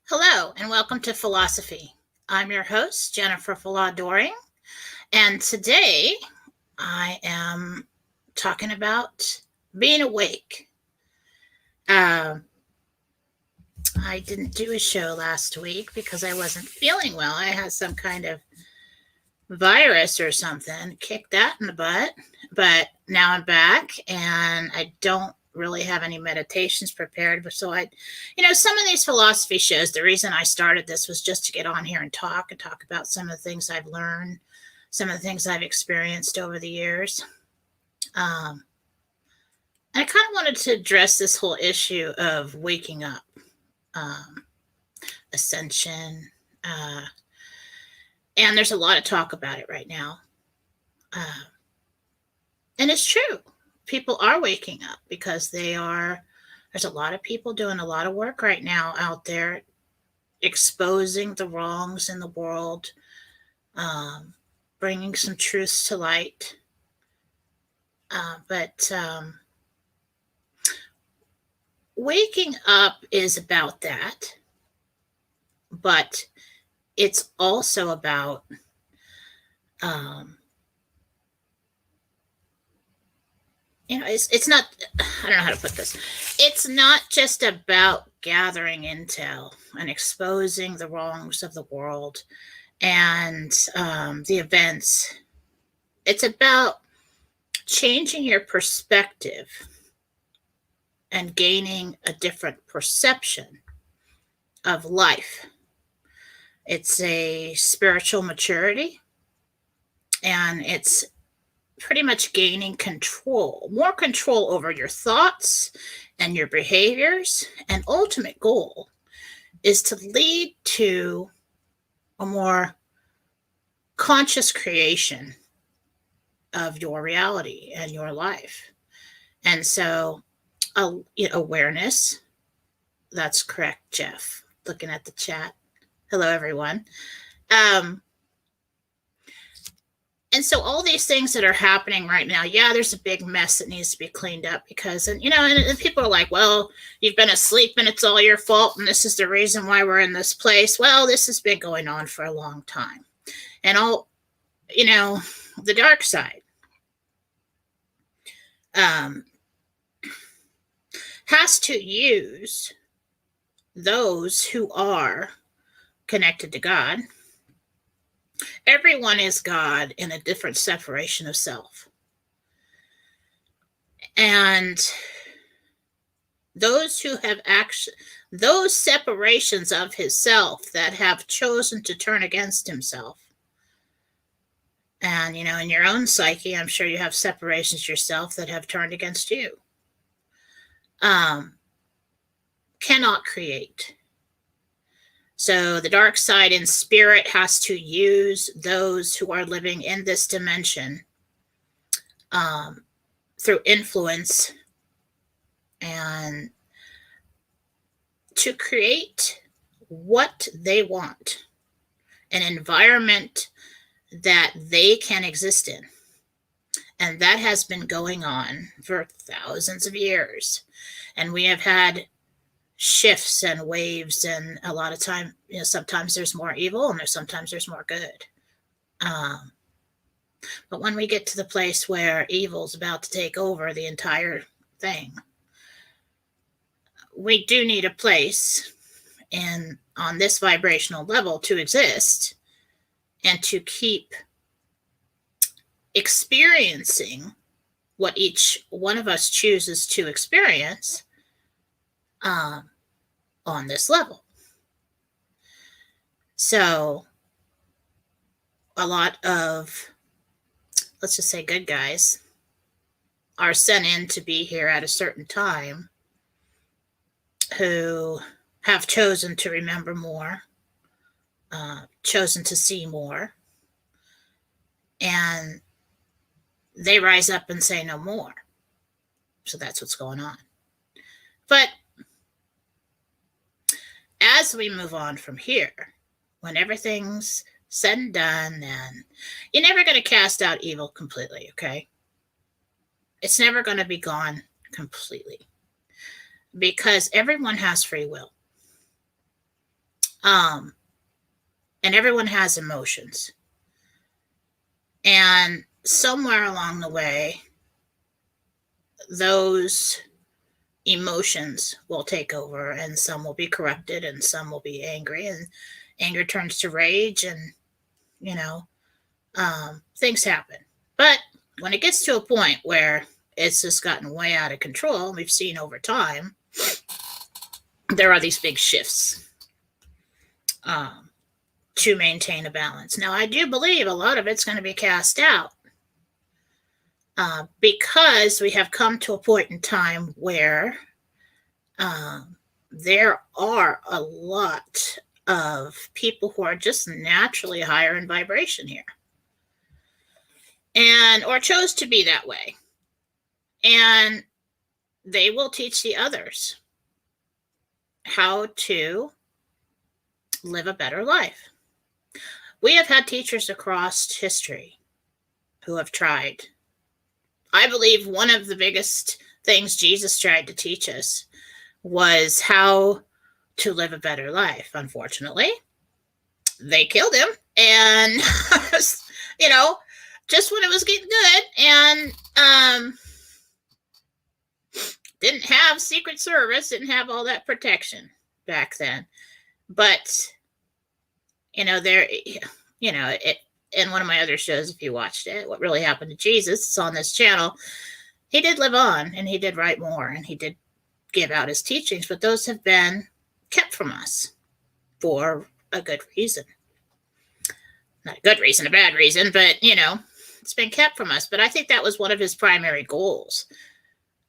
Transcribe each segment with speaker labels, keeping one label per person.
Speaker 1: Hello, and welcome to Fallawsophy. I'm your host, Jennifer Fallaw Doering, and today I am talking about being awake. Uh, I didn't do a show last week because I wasn't feeling well. I had some kind of virus or something, kicked that in the butt, but now I'm back and I don't really have any meditations prepared. But so some of these philosophy shows, the reason I started this was just to get on here and talk about some of the things I've learned, some of the things I've experienced over the years. I kind of wanted to address this whole issue of waking up, um, ascension, and there's a lot of talk about it right now. Uh, and it's true. People are waking up because there's a lot of people doing a lot of work right now out there exposing the wrongs in the world, bringing some truths to light. But waking up is about that, but it's also about it's not, I don't know how to put this. It's not just about gathering intel and exposing the wrongs of the world and the events. It's about changing your perspective and gaining a different perception of life. It's a spiritual maturity, and it's pretty much gaining more control over your thoughts and your behaviors. And ultimate goal is to lead to a more conscious creation of your reality and your life. And so, awareness, that's correct, Jeff, looking at the chat. Hello, everyone. And so all these things that are happening right now, yeah, there's a big mess that needs to be cleaned up because, and people are like, well, you've been asleep and it's all your fault. And this is the reason why we're in this place. Well, this has been going on for a long time. And the dark side has to use those who are connected to God. Everyone is God in a different separation of self. And those who have those separations of his self that have chosen to turn against himself. And, in your own psyche, I'm sure you have separations yourself that have turned against you. Cannot create. So the dark side in spirit has to use those who are living in this dimension through influence and to create what they want, an environment that they can exist in. And that has been going on for thousands of years. And we have had shifts and waves, and a lot of time, sometimes there's more evil and sometimes there's more good. But when we get to the place where evil's about to take over the entire thing, we do need a place on this vibrational level to exist and to keep experiencing what each one of us chooses to experience on this level. So a lot of, let's just say, good guys are sent in to be here at a certain time who have chosen to remember more, chosen to see more, and they rise up and say no more. So that's what's going on. But as we move on from here, when everything's said and done, then you're never going to cast out evil completely, okay? It's never going to be gone completely because everyone has free will. Um, and everyone has emotions. And somewhere along the way, those emotions will take over, and some will be corrupted and some will be angry, and anger turns to rage, and you know things happen. But when it gets to a point where it's just gotten way out of control, we've seen over time, there are these big shifts um, to maintain a balance. Now, I do believe a lot of it's going to be cast out because we have come to a point in time where there are a lot of people who are just naturally higher in vibration here, and or chose to be that way, and they will teach the others how to live a better life. We have had teachers across history who have tried. I believe one of the biggest things Jesus tried to teach us was how to live a better life. Unfortunately, they killed him, and just when it was getting good, and didn't have Secret Service, didn't have all that protection back then. But there, it in one of my other shows, if you watched it, What Really Happened to Jesus, it's on this channel. He did live on, and he did write more, and he did give out his teachings, but those have been kept from us for a good reason. Not a good reason, a bad reason, but it's been kept from us. But I think that was one of his primary goals.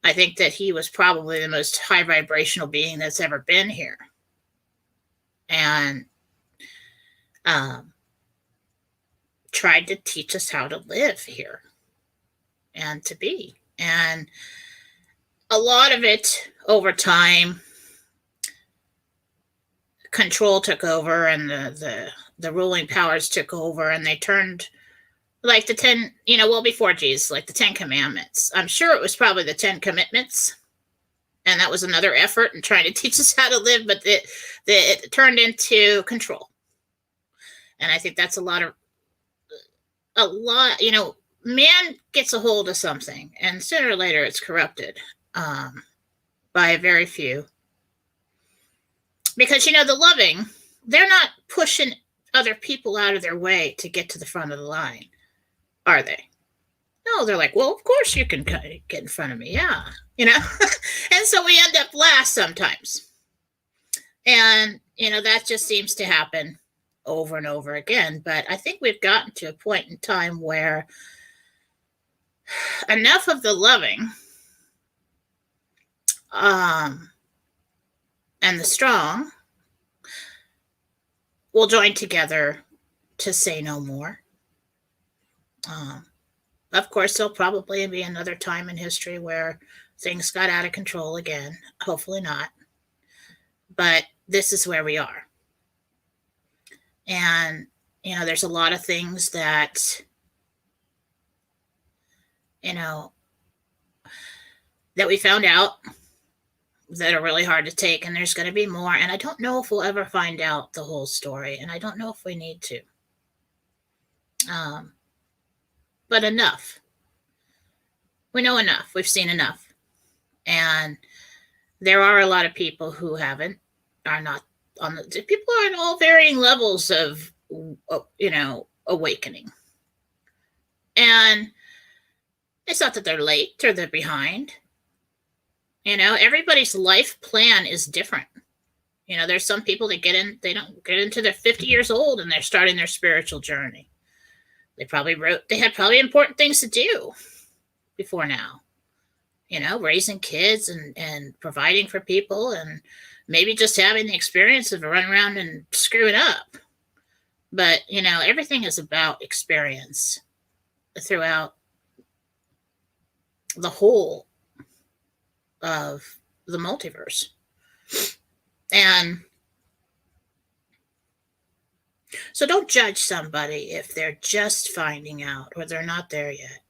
Speaker 1: I think that he was probably the most high vibrational being that's ever been here. And tried to teach us how to live here and to be. And a lot of it over time, control took over, and the ruling powers took over, and they turned like the 10, before Jesus, like the 10 Commandments. I'm sure it was probably the 10 Commitments, and that was another effort in trying to teach us how to live, but it turned into control. And I think that's a lot, man gets a hold of something, and sooner or later it's corrupted by a very few. Because, the loving, they're not pushing other people out of their way to get to the front of the line, are they? No, they're like, well, of course you can get in front of me, yeah, and so we end up last sometimes. And, that just seems to happen over and over again. But I think we've gotten to a point in time where enough of the loving and the strong will join together to say no more. Of course, there'll probably be another time in history where things got out of control again. Hopefully not. But this is where we are. And, there's a lot of things that, that we found out that are really hard to take, and there's going to be more. And I don't know if we'll ever find out the whole story, and I don't know if we need to. But enough. We know enough. We've seen enough. And there are a lot of people who are not on the, people are in all varying levels of, awakening. And it's not that they're late or they're behind. Everybody's life plan is different. There's some people that they don't get into their 50 years old and they're starting their spiritual journey. They had probably important things to do before now. Raising kids and providing for people, and maybe just having the experience of running around and screwing up. But, everything is about experience throughout the whole of the multiverse. And so don't judge somebody if they're just finding out or they're not there yet.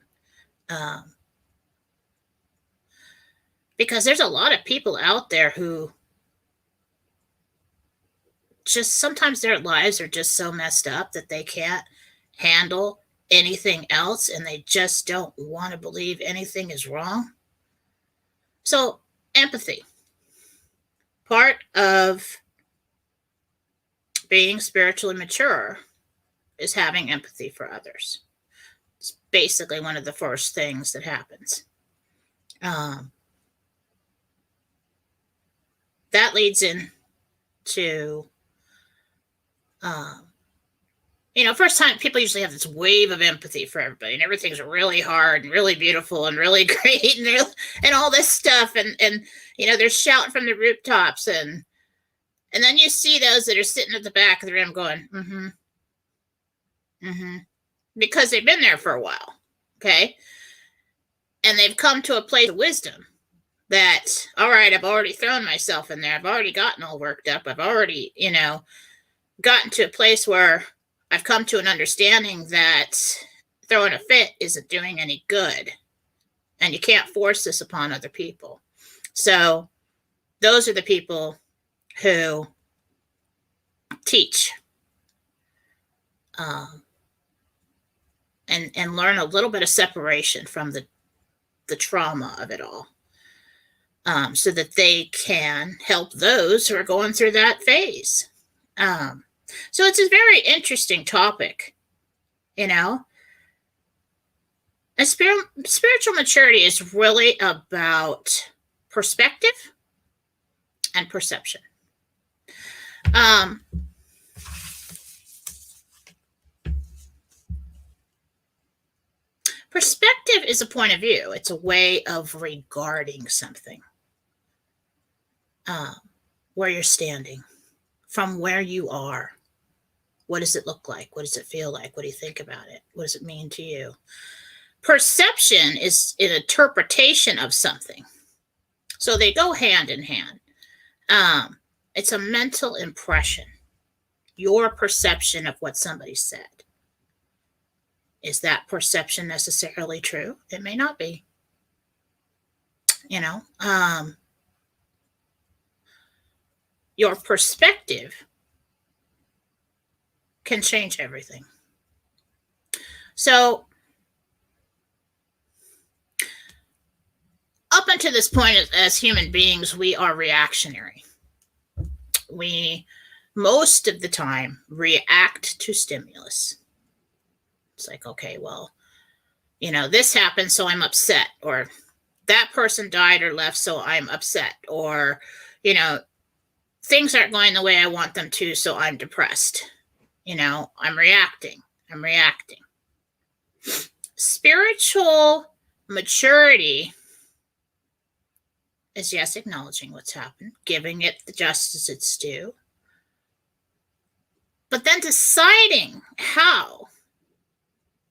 Speaker 1: Because there's a lot of people out there who just sometimes their lives are just so messed up that they can't handle anything else and they just don't want to believe anything is wrong. So, empathy. Part of being spiritually mature is having empathy for others. It's basically one of the first things that happens. That leads into, first time people usually have this wave of empathy for everybody, and everything's really hard and really beautiful and really great and all this stuff, and they're shouting from the rooftops, and then you see those that are sitting at the back of the room going, because they've been there for a while, okay, and they've come to a place of wisdom that, all right, I've already thrown myself in there, I've already gotten all worked up, I've already, gotten to a place where I've come to an understanding that throwing a fit isn't doing any good, and you can't force this upon other people. So those are the people who teach and learn a little bit of separation from the trauma of it all, so that they can help those who are going through that phase. So it's a very interesting topic, And spiritual maturity is really about perspective and perception. Perspective is a point of view. It's a way of regarding something, where you're standing, from where you are. What does it look like? What does it feel like? What do you think about it? What does it mean to you? Perception is an interpretation of something. So they go hand in hand. It's a mental impression. Your perception of what somebody said. Is that perception necessarily true? It may not be. Your perspective can change everything. So, up until this point, as human beings, we are reactionary. We, most of the time, react to stimulus. It's like, okay, well, this happened, so I'm upset. Or that person died or left, so I'm upset. Or, things aren't going the way I want them to, so I'm depressed. I'm reacting. Spiritual maturity is, yes, acknowledging what's happened, giving it the justice it's due, but then deciding how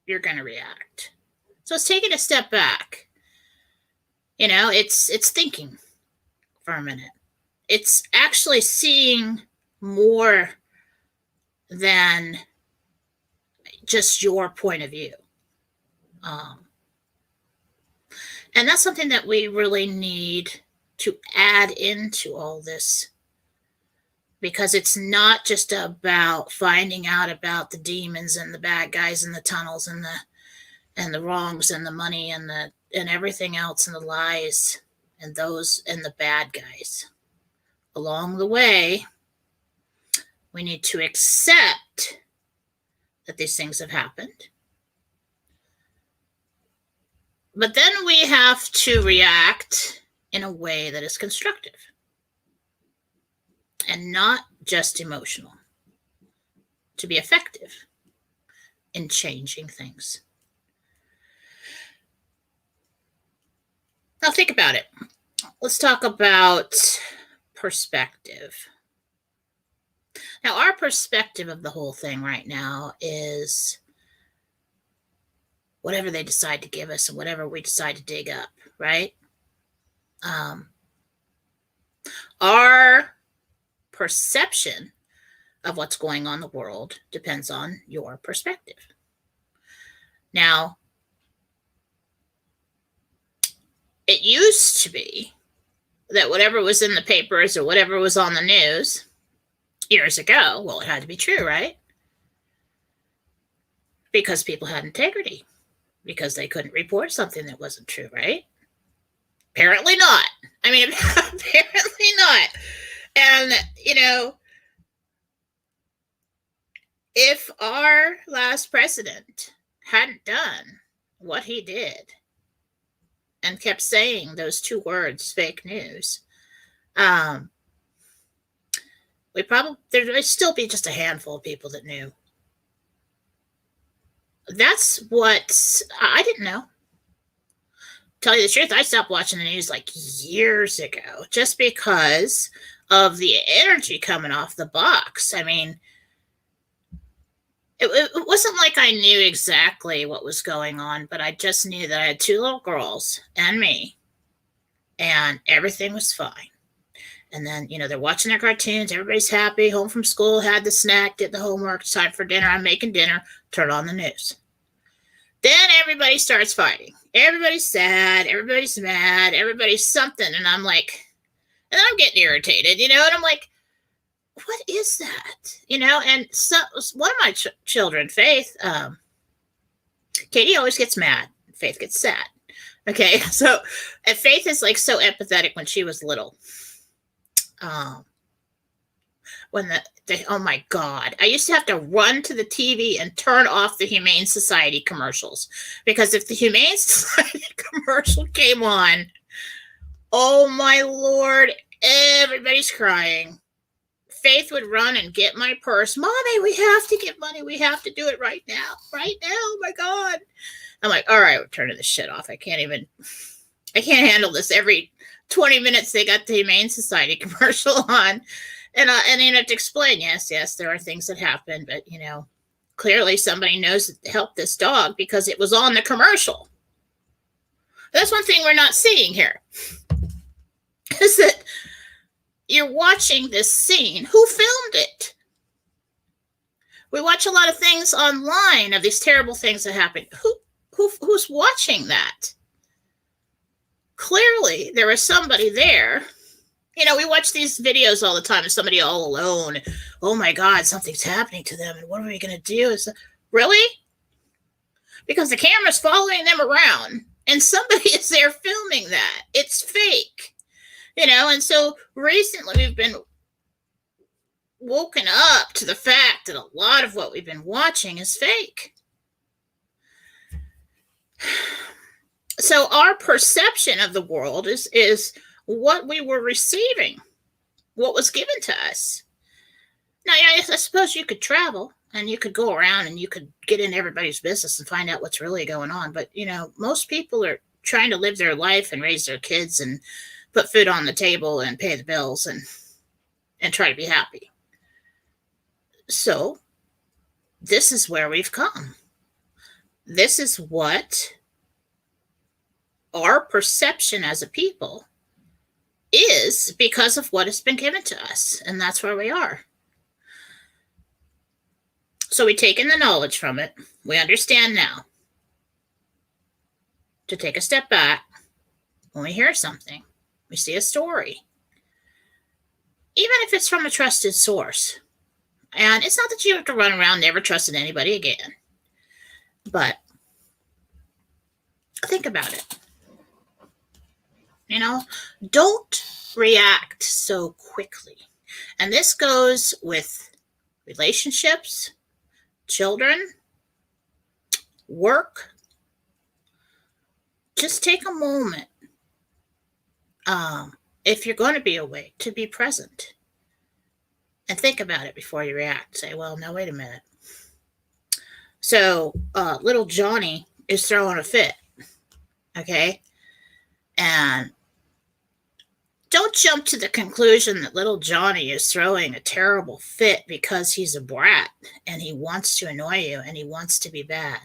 Speaker 1: you're going to react. So it's taking a step back. It's thinking for a minute. It's actually seeing more than just your point of view. And that's something that we really need to add into all this, because it's not just about finding out about the demons and the bad guys and the tunnels and the wrongs and the money and everything else and the lies and those and the bad guys. Along the way, we need to accept that these things have happened. But then we have to react in a way that is constructive and not just emotional, to be effective in changing things. Now think about it. Let's talk about perspective. Now, our perspective of the whole thing right now is whatever they decide to give us and whatever we decide to dig up, right? Our perception of what's going on in the world depends on your perspective. Now, it used to be that whatever was in the papers or whatever was on the news years ago. Well, it had to be true, right? Because people had integrity, because they couldn't report something that wasn't true, right? Apparently not. I mean, apparently not. And, if our last president hadn't done what he did and kept saying those two words, fake news, there would still be just a handful of people that knew. That's what I didn't know. Tell you the truth, I stopped watching the news like years ago just because of the energy coming off the box. I mean, it wasn't like I knew exactly what was going on, but I just knew that I had two little girls and me, and everything was fine. And then, they're watching their cartoons. Everybody's happy, home from school, had the snack, did the homework, it's time for dinner. I'm making dinner, turn on the news. Then everybody starts fighting. Everybody's sad, everybody's mad, everybody's something. And I'm like, and I'm getting irritated, and I'm like, what is that? And so one of my children, Faith, Katie always gets mad. Faith gets sad. Okay, so Faith is like so empathetic when she was little. When oh my God, I used to have to run to the TV and turn off the Humane Society commercials, because if the Humane Society commercial came on, oh my Lord, everybody's crying. Faith would run and get my purse. Mommy, we have to get money. We have to do it right now. Right now. Oh my God. I'm like, all right, we're turning this shit off. I can't handle this. Every 20 minutes they got the Humane Society commercial on. And you have to explain, yes, there are things that happen, but clearly somebody knows to help this dog because it was on the commercial. That's one thing we're not seeing here, is that you're watching this scene. Who filmed it? We watch a lot of things online of these terrible things that happen. Who's watching that? Clearly, there was somebody there. We watch these videos all the time of somebody all alone. Oh my God, something's happening to them, and what are we going to do? Really? Because the camera's following them around, and somebody is there filming that. It's fake. And so recently we've been woken up to the fact that a lot of what we've been watching is fake. So our perception of the world is what we were receiving, what was given to us. Now, I suppose you could travel and you could go around and you could get in everybody's business and find out what's really going on. But, most people are trying to live their life and raise their kids and put food on the table and pay the bills and try to be happy. So this is where we've come. This is what our perception as a people is because of what has been given to us. And that's where we are. So we take in the knowledge from it. We understand now to take a step back when we hear something. We see a story, even if it's from a trusted source. And it's not that you have to run around never trusting anybody again. But think about it. Don't react so quickly. And this goes with relationships, children, work. Just take a moment. If you're going to be awake, to be present and think about it before you react. Say, well, no, wait a minute. So little Johnny is throwing a fit, okay? And don't jump to the conclusion that little Johnny is throwing a terrible fit because he's a brat and he wants to annoy you and he wants to be bad.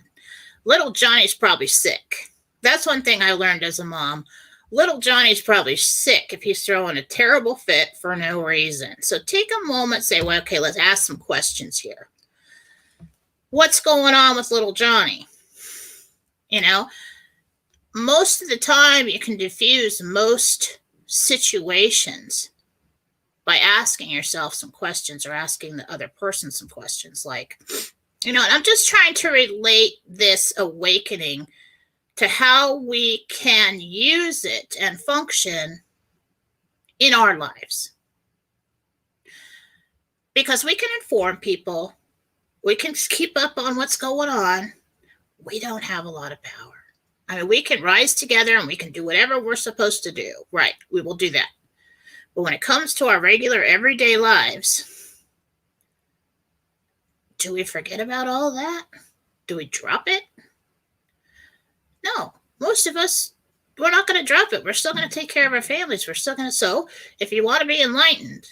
Speaker 1: Little Johnny's probably sick. That's one thing I learned as a mom. Little Johnny's probably sick if he's throwing a terrible fit for no reason. So take a moment, say, well, okay, let's ask some questions here. What's going on with little Johnny? Most of the time you can diffuse most situations by asking yourself some questions or asking the other person some questions. Like, and I'm just trying to relate this awakening to how we can use it and function in our lives. Because we can inform people, we can keep up on what's going on. We don't have a lot of power. I mean, we can rise together and we can do whatever we're supposed to do. Right, we will do that. But when it comes to our regular everyday lives, do we forget about all that? Do we drop it? No, most of us, we're not going to drop it. We're still going to take care of our families. We're still going to, so if you want to be enlightened,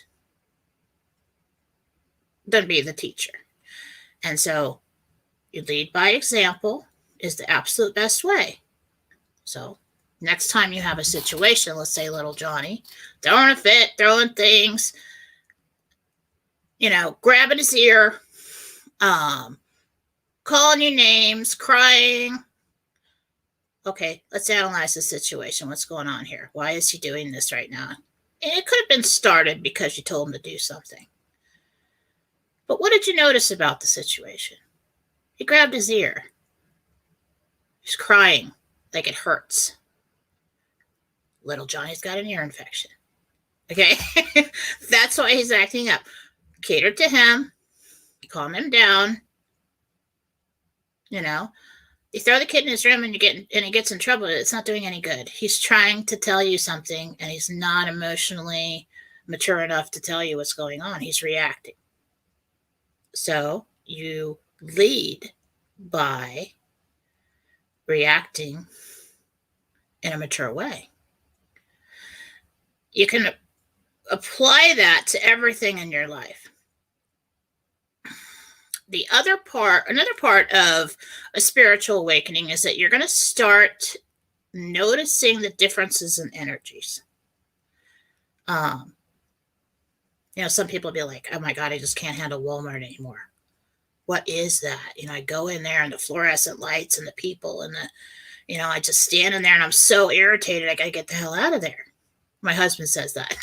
Speaker 1: then be the teacher. And so you lead by example is the absolute best way. So next time you have a situation, let's say little Johnny, throwing a fit, throwing things, grabbing his ear, calling you names, crying. Okay, let's analyze the situation. What's going on here? Why is he doing this right now? And it could have been started because you told him to do something. But what did you notice about the situation? He grabbed his ear. He's crying like it hurts. Little Johnny's got an ear infection. Okay? That's why he's acting up. Cater to him. Calm him down. You throw the kid in his room and he gets in trouble. It's not doing any good. He's trying to tell you something and he's not emotionally mature enough to tell you what's going on. He's reacting. So you lead by reacting in a mature way. You can apply that to everything in your life. Another part of a spiritual awakening is that you're going to start noticing the differences in energies. Some people be like, oh my God, I just can't handle Walmart anymore. What is that? I go in there and the fluorescent lights and the people and I just stand in there and I'm so irritated. I got to get the hell out of there. My husband says that.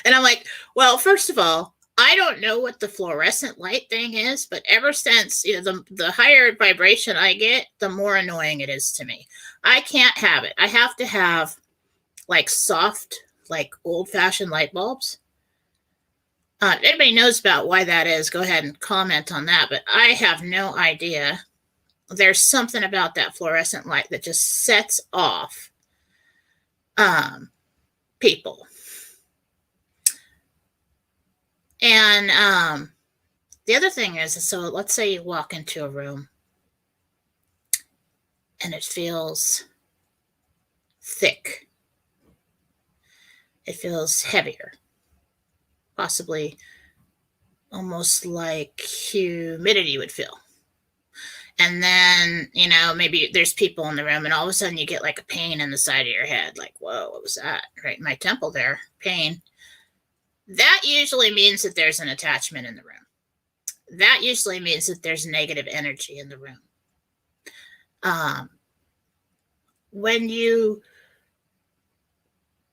Speaker 1: And I'm like, well, first of all, I don't know what the fluorescent light thing is, but ever since the higher vibration I get, the more annoying it is to me. I can't have it. I have to have like soft, like old-fashioned light bulbs. If anybody knows about why that is, go ahead and comment on that. But I have no idea. There's something about that fluorescent light that just sets off people. And the other thing is, so let's say you walk into a room and it feels thick. It feels heavier, possibly almost like humidity would feel. And then, maybe there's people in the room and all of a sudden you get like a pain in the side of your head. Like, whoa, what was that? Right in my temple there, pain. That usually means that there's an attachment in the room. That usually means that there's negative energy in the room.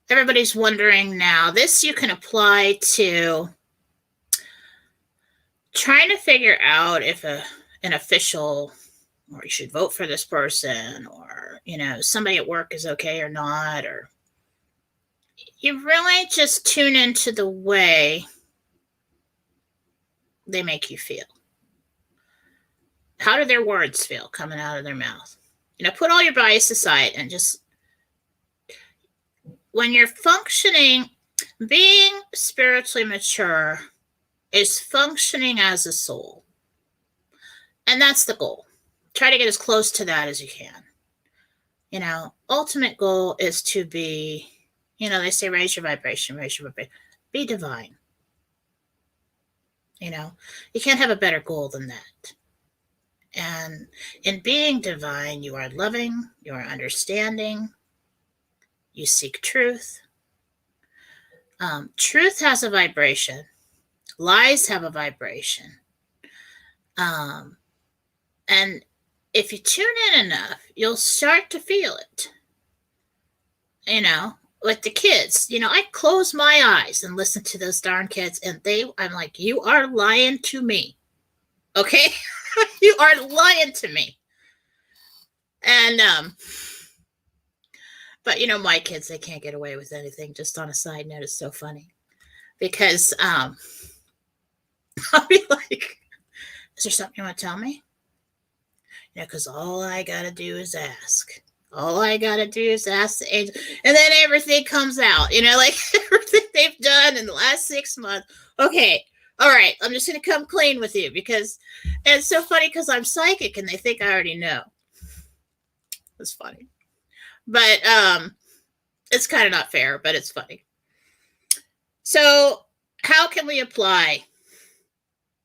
Speaker 1: Everybody's wondering now, this you can apply to trying to figure out if an official, or you should vote for this person, or, somebody at work is okay or not, or you really just tune into the way they make you feel. How do their words feel coming out of their mouth? Put all your bias aside and just, when you're functioning, being spiritually mature is functioning as a soul. And that's the goal. Try to get as close to that as you can. Ultimate goal is to be, they say raise your vibration. Be divine. You can't have a better goal than that. And in being divine, you are loving, you are understanding, you seek truth. Truth has a vibration. Lies have a vibration. And if you tune in enough, you'll start to feel it. with the kids, I close my eyes and listen to those darn kids, and I'm like, you are lying to me. Okay? You are lying to me. And, but my kids, they can't get away with anything. Just on a side note, it's so funny because, I'll be like, is there something you want to tell me? Because all I got to do is ask. All I got to do is ask the angel. And then everything comes out, like everything they've done in the last 6 months. Okay. All right. I'm just going to come clean with you because it's so funny because I'm psychic and they think I already know. It's funny. But it's kind of not fair, but it's funny. So how can we apply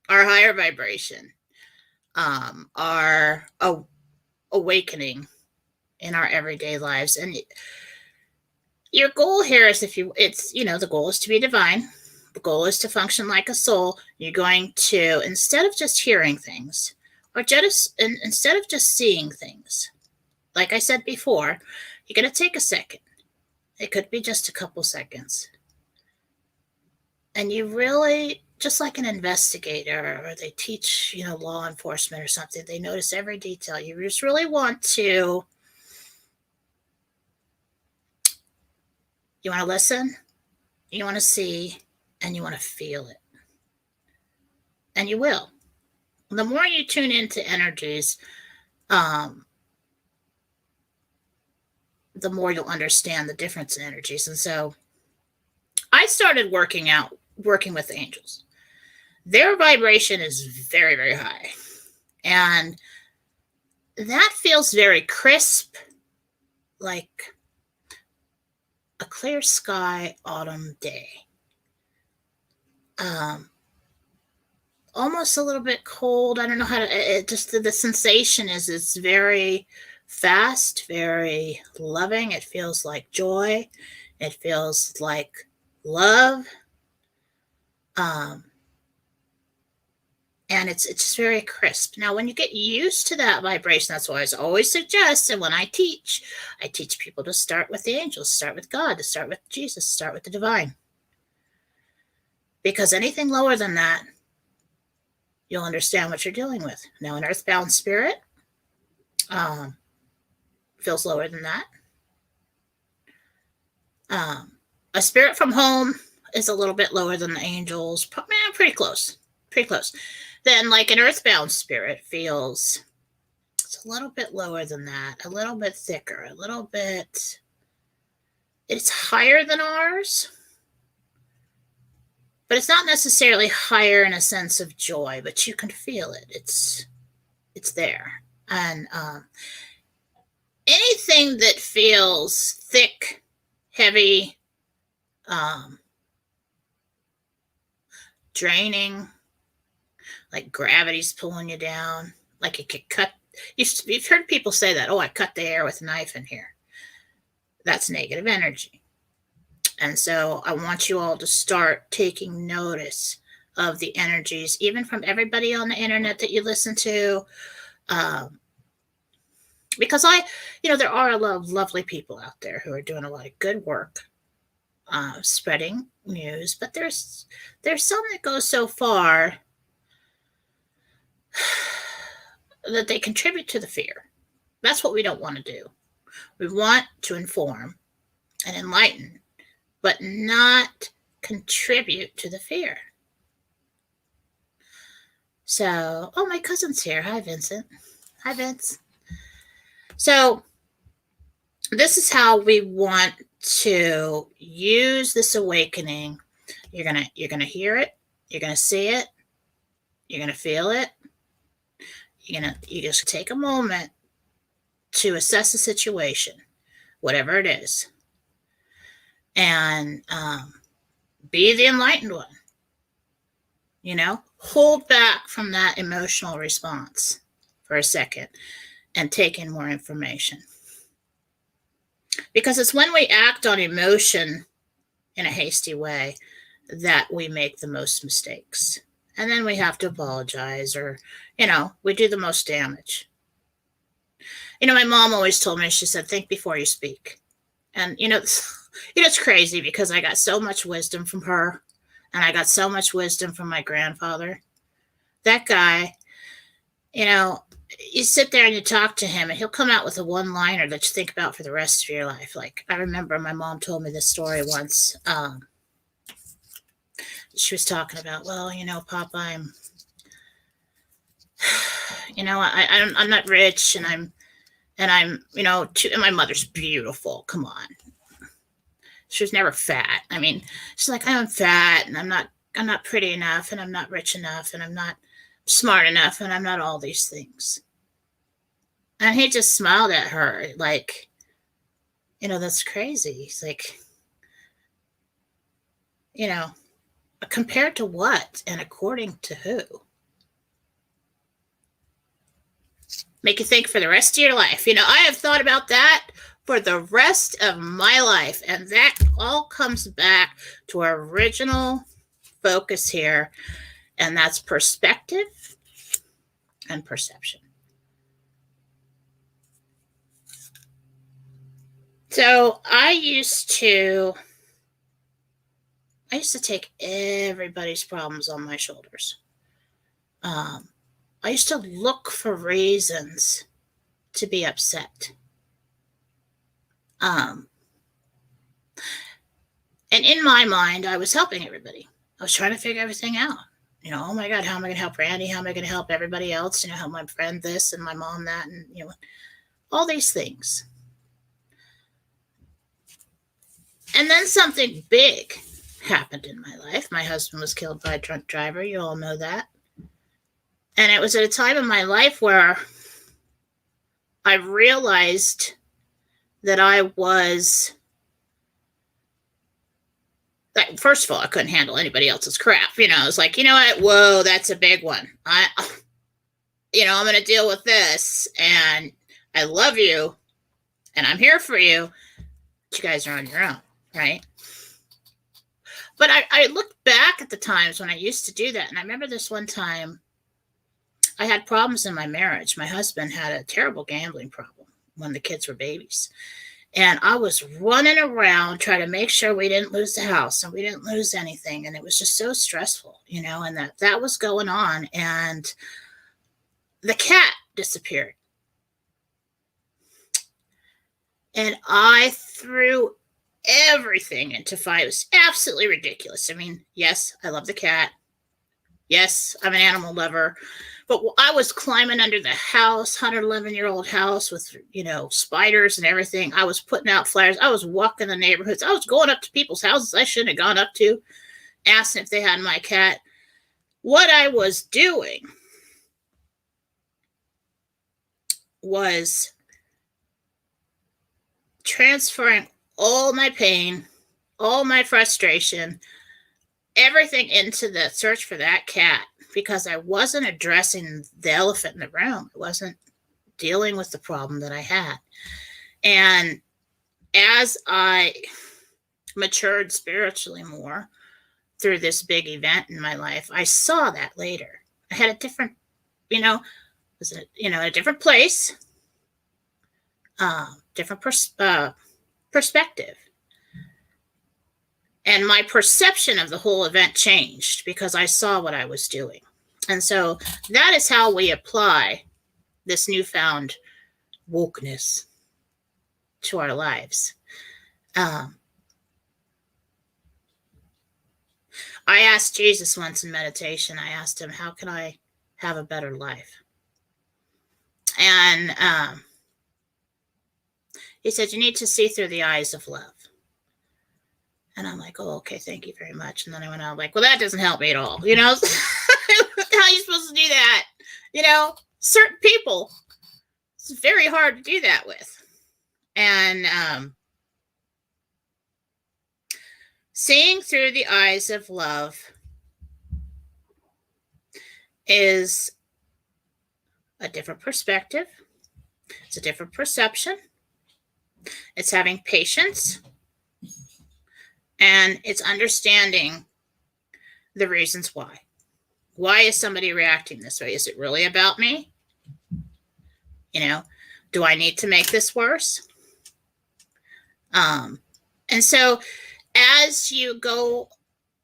Speaker 1: our higher vibration, our awakening in our everyday lives? And your goal here is the goal is to be divine. The goal is to function like a soul. You're going to, instead of just hearing things, or instead of just seeing things, like I said before, you're going to take a second. It could be just a couple seconds. And you really, just like an investigator, or they teach, law enforcement or something, they notice every detail. You just really want to, you want to listen, you want to see, and you want to feel it. And you will. The more you tune into energies, the more you'll understand the difference in energies. And so I started working with angels. Their vibration is very, very high. And that feels very crisp, like a clear sky autumn day. Almost a little bit cold. I don't know how to, the sensation is it's very fast, very loving. It feels like joy. It feels like love. And it's just very crisp. Now, when you get used to that vibration, that's why I always suggest, and when I teach people to start with the angels, start with God, to start with Jesus, start with the divine. Because anything lower than that, you'll understand what you're dealing with. Now, an earthbound spirit feels lower than that. A spirit from home is a little bit lower than the angels. Pretty close. Then, like an earthbound spirit feels, it's a little bit lower than that, a little bit thicker, a little bit, it's higher than ours, but it's not necessarily higher in a sense of joy, but you can feel it. It's there. And anything that feels thick, heavy, draining, like gravity's pulling you down, like it could cut. You've heard people say that, I cut the air with a knife in here. That's negative energy. And so I want you all to start taking notice of the energies, even from everybody on the internet that you listen to. Because there are a lot of lovely people out there who are doing a lot of good work, spreading news, but there's some that go so far that they contribute to the fear. That's what we don't want to do. We want to inform and enlighten, but not contribute to the fear. So, my cousin's here. Hi, Vincent. Hi, Vince. So, this is how we want to use this awakening. You're gonna hear it. You're gonna see it. You're gonna feel it. You just take a moment to assess the situation, whatever it is, and be the enlightened one. Hold back from that emotional response for a second and take in more information. Because it's when we act on emotion in a hasty way that we make the most mistakes. And then we have to apologize, or, we do the most damage. My mom always told me, she said, think before you speak. And, It's crazy because I got so much wisdom from her, and I got so much wisdom from my grandfather. That guy, you know, you sit there and you talk to him, and he'll come out with a one-liner that you think about for the rest of your life. Like, I remember my mom told me this story once. She was talking about, well, Papa, I'm not rich, and I'm, and my mother's beautiful. Come on. She was never fat. I mean, she's like, I'm fat, and I'm not pretty enough, and I'm not rich enough, and I'm not smart enough, and I'm not all these things. And he just smiled at her like, that's crazy. He's like, compared to what and according to who? Make you think for the rest of your life. I have thought about that for the rest of my life. And that all comes back to our original focus here, and that's perspective and perception. So I used to take everybody's problems on my shoulders. I used to look for reasons to be upset. And in my mind, I was helping everybody. I was trying to figure everything out. Oh my God, how am I going to help Randy? How am I going to help everybody else? Help my friend this and my mom that, and all these things. And then something big happened in my life. My husband was killed by a drunk driver. You all know that. And it was at a time in my life where I realized that I was, like, first of all, I couldn't handle anybody else's crap. I was like, what? Whoa, that's a big one. I'm going to deal with this, and I love you, and I'm here for you. But you guys are on your own, right? But I looked back at the times when I used to do that, and I remember this one time I had problems in my marriage. My husband had a terrible gambling problem when the kids were babies. And I was running around trying to make sure we didn't lose the house and we didn't lose anything. And it was just so stressful, and that was going on. And the cat disappeared. And I threw everything into fight. It was absolutely ridiculous. I mean, yes, I love the cat. Yes, I'm an animal lover. But I was climbing under the house, 111-year-old house with, spiders and everything. I was putting out flyers. I was walking the neighborhoods. I was going up to people's houses I shouldn't have gone up to, asking if they had my cat. What I was doing was transferring all my pain, all my frustration, everything into the search for that cat, because I wasn't addressing the elephant in the room. I wasn't dealing with the problem that I had. And as I matured spiritually more through this big event in my life, I saw that later. I had a different, a different place, different perspective. And my perception of the whole event changed because I saw what I was doing. And so that is how we apply this newfound wokeness to our lives. I asked Jesus once in meditation, I asked him, how can I have a better life? And he said, you need to see through the eyes of love. And I'm like, oh, okay, thank you very much. And then I went out like, well, that doesn't help me at all. How are you supposed to do that? Certain people, it's very hard to do that with. And seeing through the eyes of love is a different perspective. It's a different perception. It's having patience. And it's understanding the reasons why. Why is somebody reacting this way? Is it really about me? Do I need to make this worse? And so as you go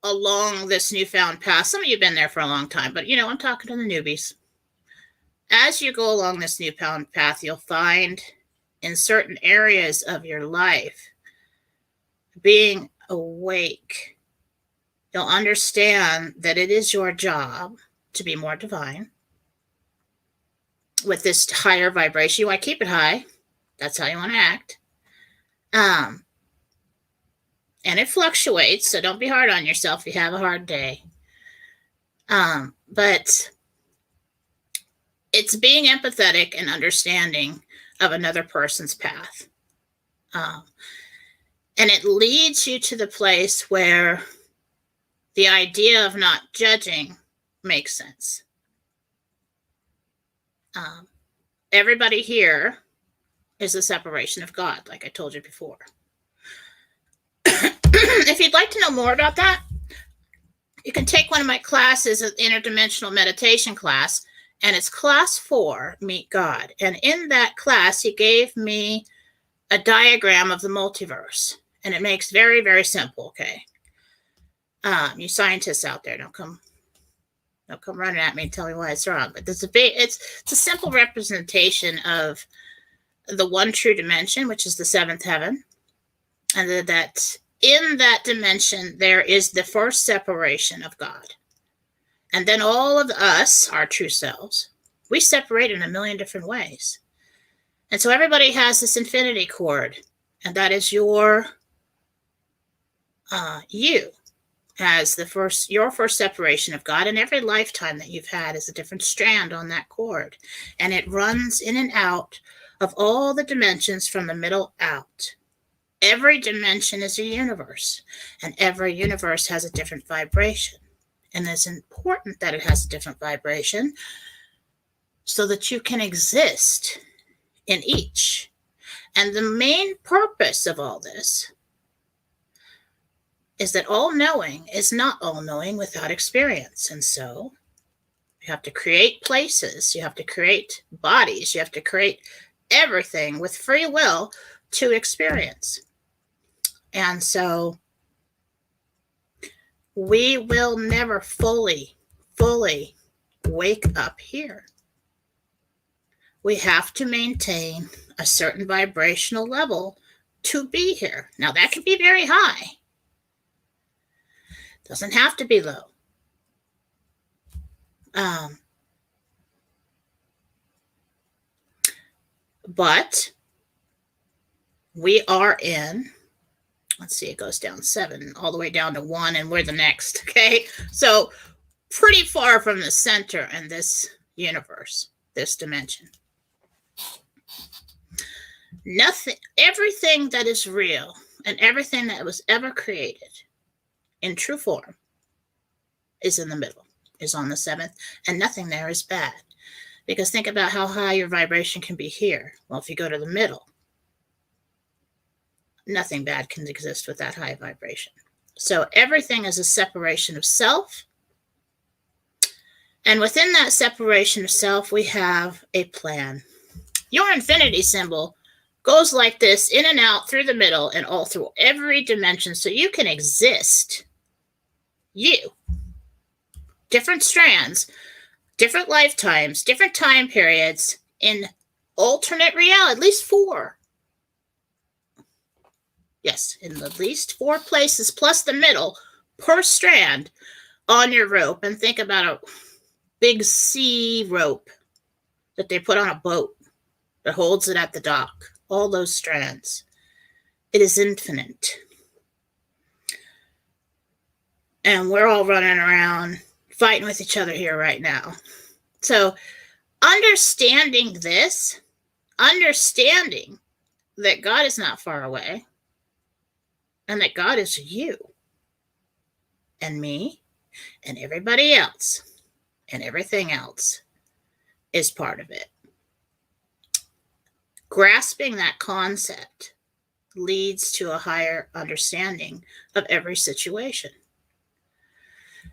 Speaker 1: along this newfound path, some of you have been there for a long time, but I'm talking to the newbies. As you go along this newfound path, you'll find in certain areas of your life, being awake, you'll understand that it is your job to be more divine with this higher vibration. You want to keep it high. That's how you want to act. And it fluctuates, so don't be hard on yourself if you have a hard day. But it's being empathetic and understanding of another person's path. And it leads you to the place where the idea of not judging makes sense. Everybody here is a separation of God, like I told you before. If you'd like to know more about that, you can take one of my classes, an interdimensional meditation class, and it's class 4, Meet God. And in that class, he gave me a diagram of the multiverse, and it makes very, very simple, okay? You scientists out there, don't come running at me and tell me why it's wrong. But it's a simple representation of the one true dimension, which is the seventh heaven, and that in that dimension there is the first separation of God, and then all of us, our true selves, we separate in a million different ways. And so everybody has this infinity cord, and that is your you as your first separation of God, and every lifetime that you've had is a different strand on that cord, and it runs in and out of all the dimensions from the middle out. Every dimension is a universe, and every universe has a different vibration, and it's important that it has a different vibration so that you can exist in each. And the main purpose of all this is that all-knowing is not all-knowing without experience. And so you have to create places, you have to create bodies, you have to create everything with free will to experience. And so we will never fully wake up here. We have to maintain a certain vibrational level to be here. Now, that can be very high. Doesn't have to be low. But we are in, let's see, it goes down 7 all the way down to 1, and we're the next, okay? So pretty far from the center in this universe, this dimension. Everything that is real and everything that was ever created in true form is in the middle, is on the 7th, and nothing there is bad. Because think about how high your vibration can be here. Well, if you go to the middle, nothing bad can exist with that high vibration. So everything is a separation of self. And within that separation of self, we have a plan. Your infinity symbol goes like this, in and out, through the middle, and all through every dimension, so you can exist. You. Different strands, different lifetimes, different time periods, in alternate reality, at least 4. Yes, in at least 4 places, plus the middle, per strand on your rope. And think about a big sea rope that they put on a boat that holds it at the dock. All those strands. It is infinite. And we're all running around fighting with each other here right now. So understanding this, understanding that God is not far away, and that God is you and me and everybody else and everything else is part of it. Grasping that concept leads to a higher understanding of every situation.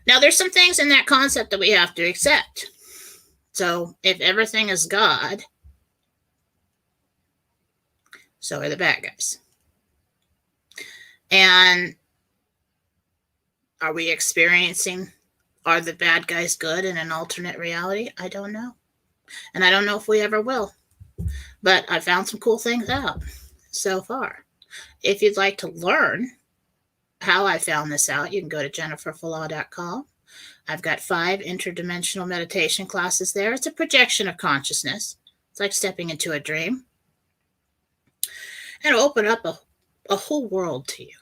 Speaker 1: Now, there's some things in that concept that we have to accept. So if everything is God, so are the bad guys. And are we experiencing, are the bad guys good in an alternate reality? I don't know. And I don't know if we ever will. But I found some cool things out so far. If you'd like to learn how I found this out, you can go to jenniferfallaw.com. I've got 5 interdimensional meditation classes there. It's a projection of consciousness. It's like stepping into a dream. And it'll open up a whole world to you.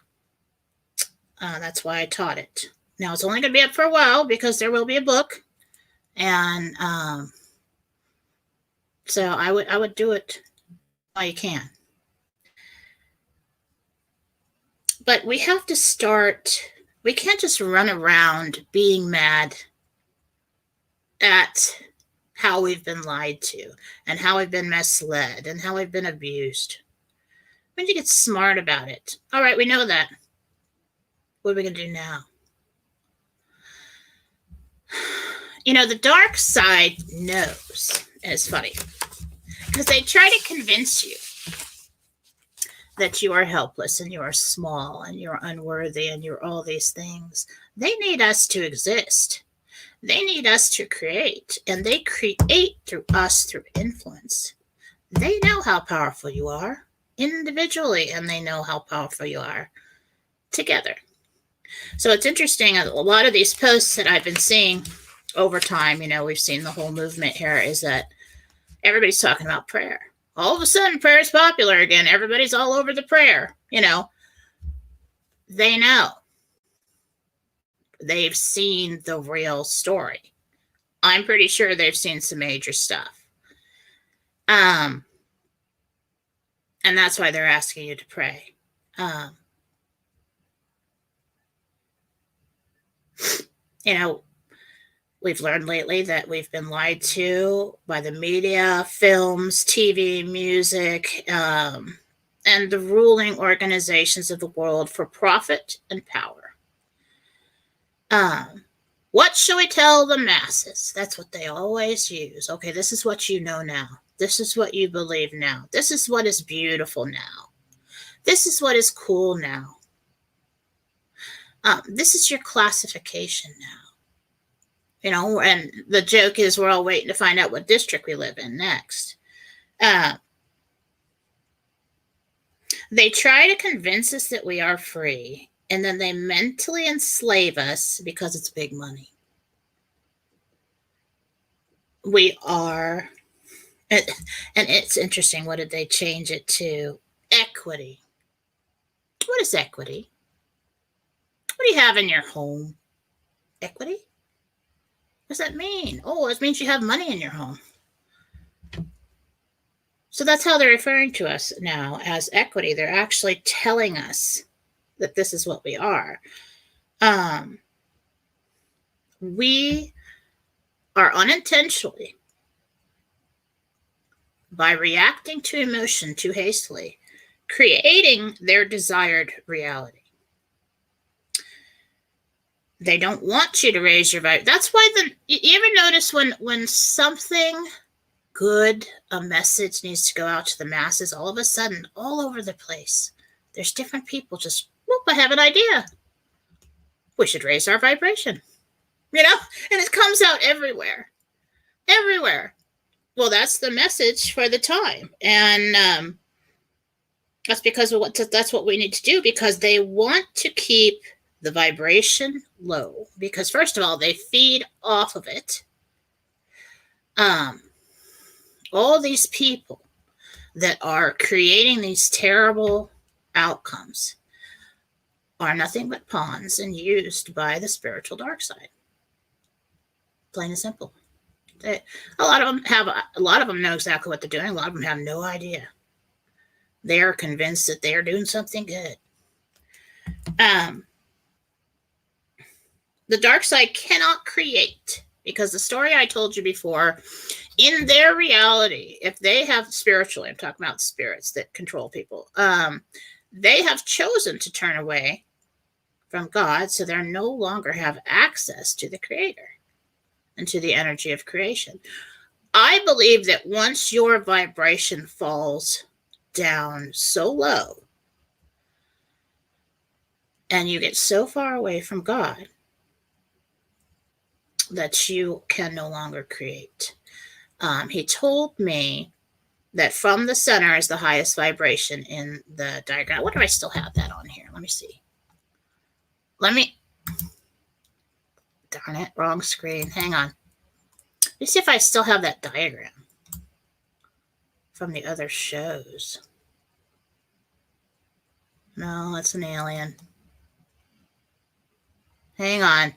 Speaker 1: That's why I taught it. Now, it's only going to be up for a while because there will be a book. And so I would do it while you can. But we have to start, we can't just run around being mad at how we've been lied to and how we've been misled and how we've been abused. We need to get smart about it. All right, we know that. What are we going to do now? You know, the dark side knows, and it's funny, because they try to convince you that you are helpless and you are small and you're unworthy and you're all these things. They need us to exist. They need us to create, and they create through us through influence. They know how powerful you are individually, and they know how powerful you are together. So it's interesting, a lot of these posts that I've been seeing over time, you know, we've seen the whole movement here, is that everybody's talking about prayer. All of a sudden, prayer is popular again. Everybody's all over the prayer. You know, they know. They've seen the real story. I'm pretty sure they've seen some major stuff. And that's why they're asking you to pray. You know, we've learned lately that we've been lied to by the media, films, TV, music, and the ruling organizations of the world for profit and power. What shall we tell the masses? That's what they always use. Okay, this is what you know now. This is what you believe now. This is what is beautiful now. This is what is cool now. This is your classification now. You know, and the joke is we're all waiting to find out what district we live in next. They try to convince us that we are free, and then they mentally enslave us because it's big money. We are, and it's interesting, what did they change it to? Equity. What is equity? What do you have in your home? Equity? What does that mean? Oh, it means you have money in your home. So that's how they're referring to us now, as equity. They're actually telling us that this is what we are. We are unintentionally, by reacting to emotion too hastily, creating their desired reality. They don't want you to raise your vibe. That's why you ever notice when something good, a message needs to go out to the masses, all of a sudden, all over the place, there's different people just, whoop, I have an idea. We should raise our vibration. You know? And it comes out everywhere. Everywhere. Well, that's the message for the time. And that's because of that's what we need to do, because they want to keep the vibration low, because first of all, they feed off of it. All these people that are creating these terrible outcomes are nothing but pawns and used by the spiritual dark side. Plain and simple. A lot of them know exactly what they're doing. A lot of them have no idea. They are convinced that they are doing something good. The dark side cannot create, because the story I told you before, in their reality, if they have spiritually, I'm talking about spirits that control people, they have chosen to turn away from God, so they no longer have access to the Creator and to the energy of creation. I believe that once your vibration falls down so low and you get so far away from God that you can no longer create. He told me that from the center is the highest vibration in the diagram. I wonder if I still have that on here. Let me see. Darn it, wrong screen. Hang on. Let me see if I still have that diagram from the other shows. No, it's an alien. Hang on.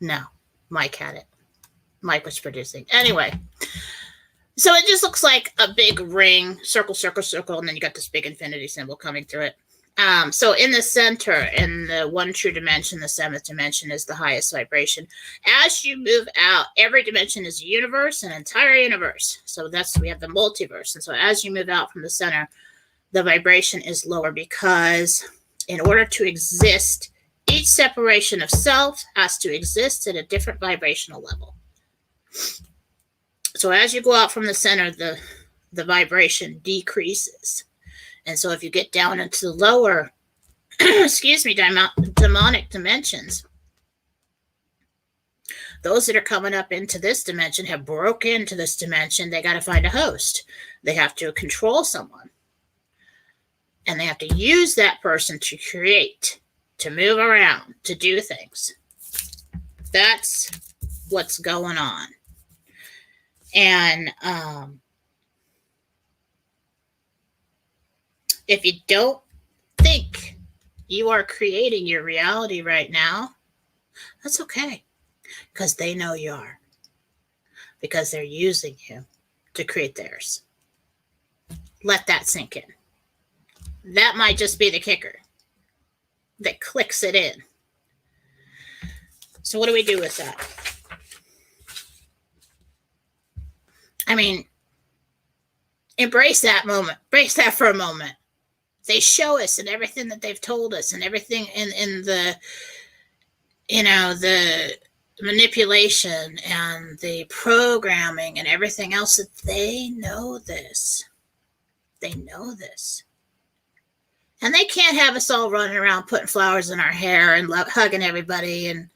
Speaker 1: No, Mike had it. Mike was producing. Anyway, so it just looks like a big ring, circle, circle, circle, and then you got this big infinity symbol coming through it. So in the center, in the one true dimension, the seventh dimension is the highest vibration. As you move out, every dimension is a universe, an entire universe. So we have the multiverse. And so as you move out from the center, the vibration is lower because in order to exist, each separation of self has to exist at a different vibrational level. So as you go out from the center, the vibration decreases. And so if you get down into the lower, demonic dimensions, those that are coming up into this dimension have broke into this dimension. They got to find a host. They have to control someone. And they have to use that person to create, to move around, to do things. That's what's going on. And if you don't think you are creating your reality right now, that's okay. Because they know you are. Because they're using you to create theirs. Let that sink in. That might just be the kicker that clicks it in. So what do we do with that? I mean, embrace that moment. Embrace that for a moment. They show us and everything that they've told us and everything in the, the manipulation and the programming and everything else, that they know this. They know this. And they can't have us all running around putting flowers in our hair and hugging everybody and,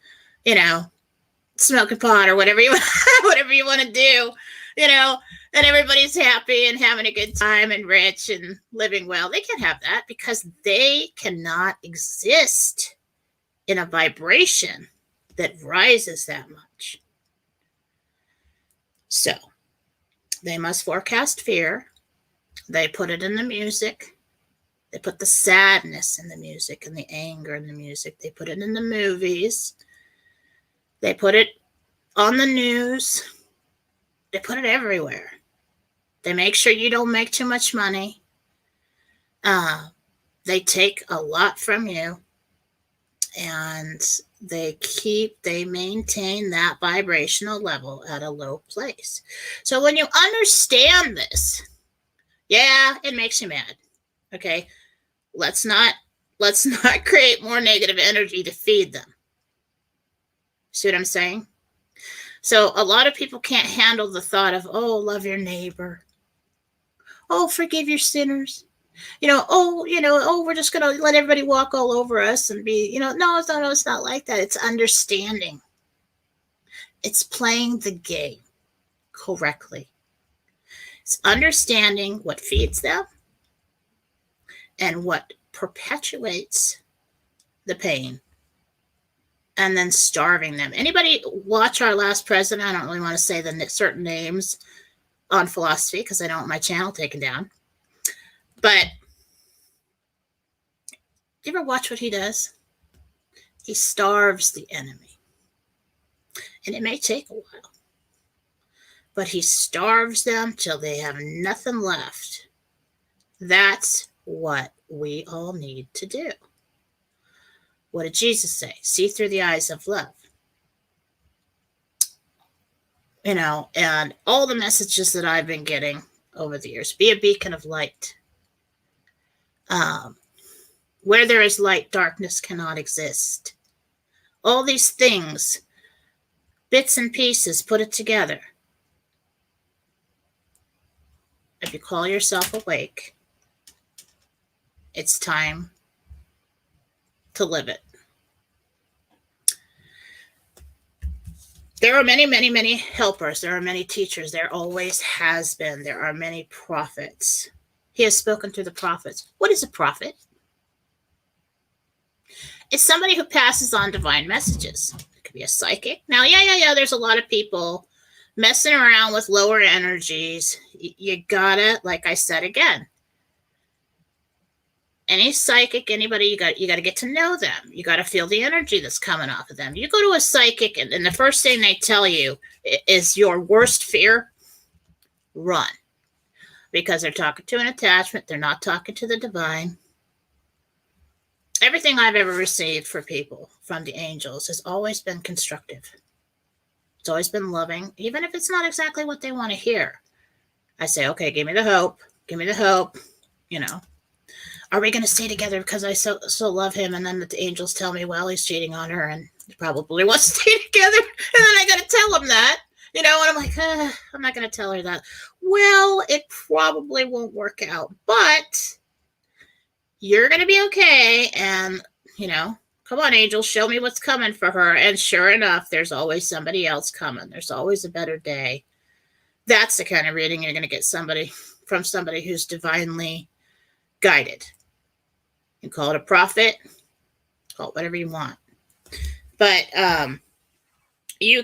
Speaker 1: smoking pot or whatever you want to do, and everybody's happy and having a good time and rich and living well. They can't have that because they cannot exist in a vibration that rises that much. So they must forecast fear. They put it in the music. They put the sadness in the music and the anger in the music. They put it in the movies. They put it on the news. They put it everywhere. They make sure you don't make too much money. They take a lot from you. And they maintain that vibrational level at a low place. So when you understand this, yeah, it makes you mad. Okay, let's not create more negative energy to feed them. See what I'm saying? So a lot of people can't handle the thought of, love your neighbor. Forgive your sinners. We're just going to let everybody walk all over us and be, no, it's not like that. It's understanding. It's playing the game correctly. It's understanding what feeds them and what perpetuates the pain, and then starving them. Anybody watch our last president? I don't really want to say the certain names on Fallawsophy because I don't want my channel taken down. But do you ever watch what he does? He starves the enemy. And it may take a while. But he starves them till they have nothing left. That's what we all need to do. What did Jesus say? See through the eyes of love. And all the messages that I've been getting over the years. Be a beacon of light. Where there is light, darkness cannot exist. All these things, bits and pieces, put it together. If you call yourself awake It's time to live it. There are many, many, many helpers. There are many teachers. There always has been. There are many prophets. He has spoken through the prophets. What is a prophet? It's somebody who passes on divine messages. It could be a psychic. Now, yeah. There's a lot of people messing around with lower energies. You gotta, like I said again, any psychic, anybody, you got to get to know them. You got to feel the energy that's coming off of them. You go to a psychic, and the first thing they tell you is your worst fear. Run, because they're talking to an attachment. They're not talking to the divine. Everything I've ever received for people from the angels has always been constructive. It's always been loving, even if it's not exactly what they want to hear. I say, okay, give me the hope. Give me the hope. You know, are we going to stay together because I so love him? And then the angels tell me, well, he's cheating on her and he probably wants to stay together. And then I got to tell him that, you know, and I'm like, I'm not going to tell her that. Well, it probably won't work out, but you're going to be okay. And, you know, come on, angels, show me what's coming for her. And sure enough, there's always somebody else coming. There's always a better day. That's the kind of reading you're going to get from somebody who's divinely guided. You call it a prophet, call it whatever you want. But if you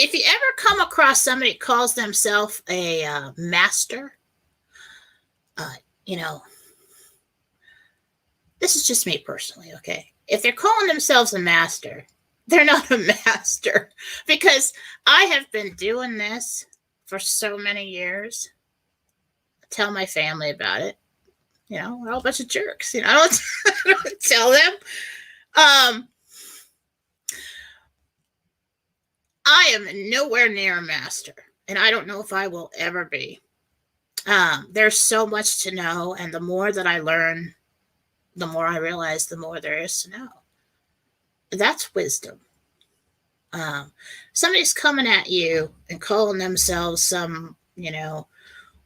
Speaker 1: ever come across somebody who calls themselves a master, you know, this is just me personally, okay? If they're calling themselves a master, they're not a master, because I have been doing this for so many years. I tell my family about it. You know, we're all a bunch of jerks. You know, I don't tell them. I am nowhere near a master, and I don't know if I will ever be. There's so much to know, and the more that I learn, the more I realize, the more there is to know. That's wisdom. Somebody's coming at you and calling themselves some, you know,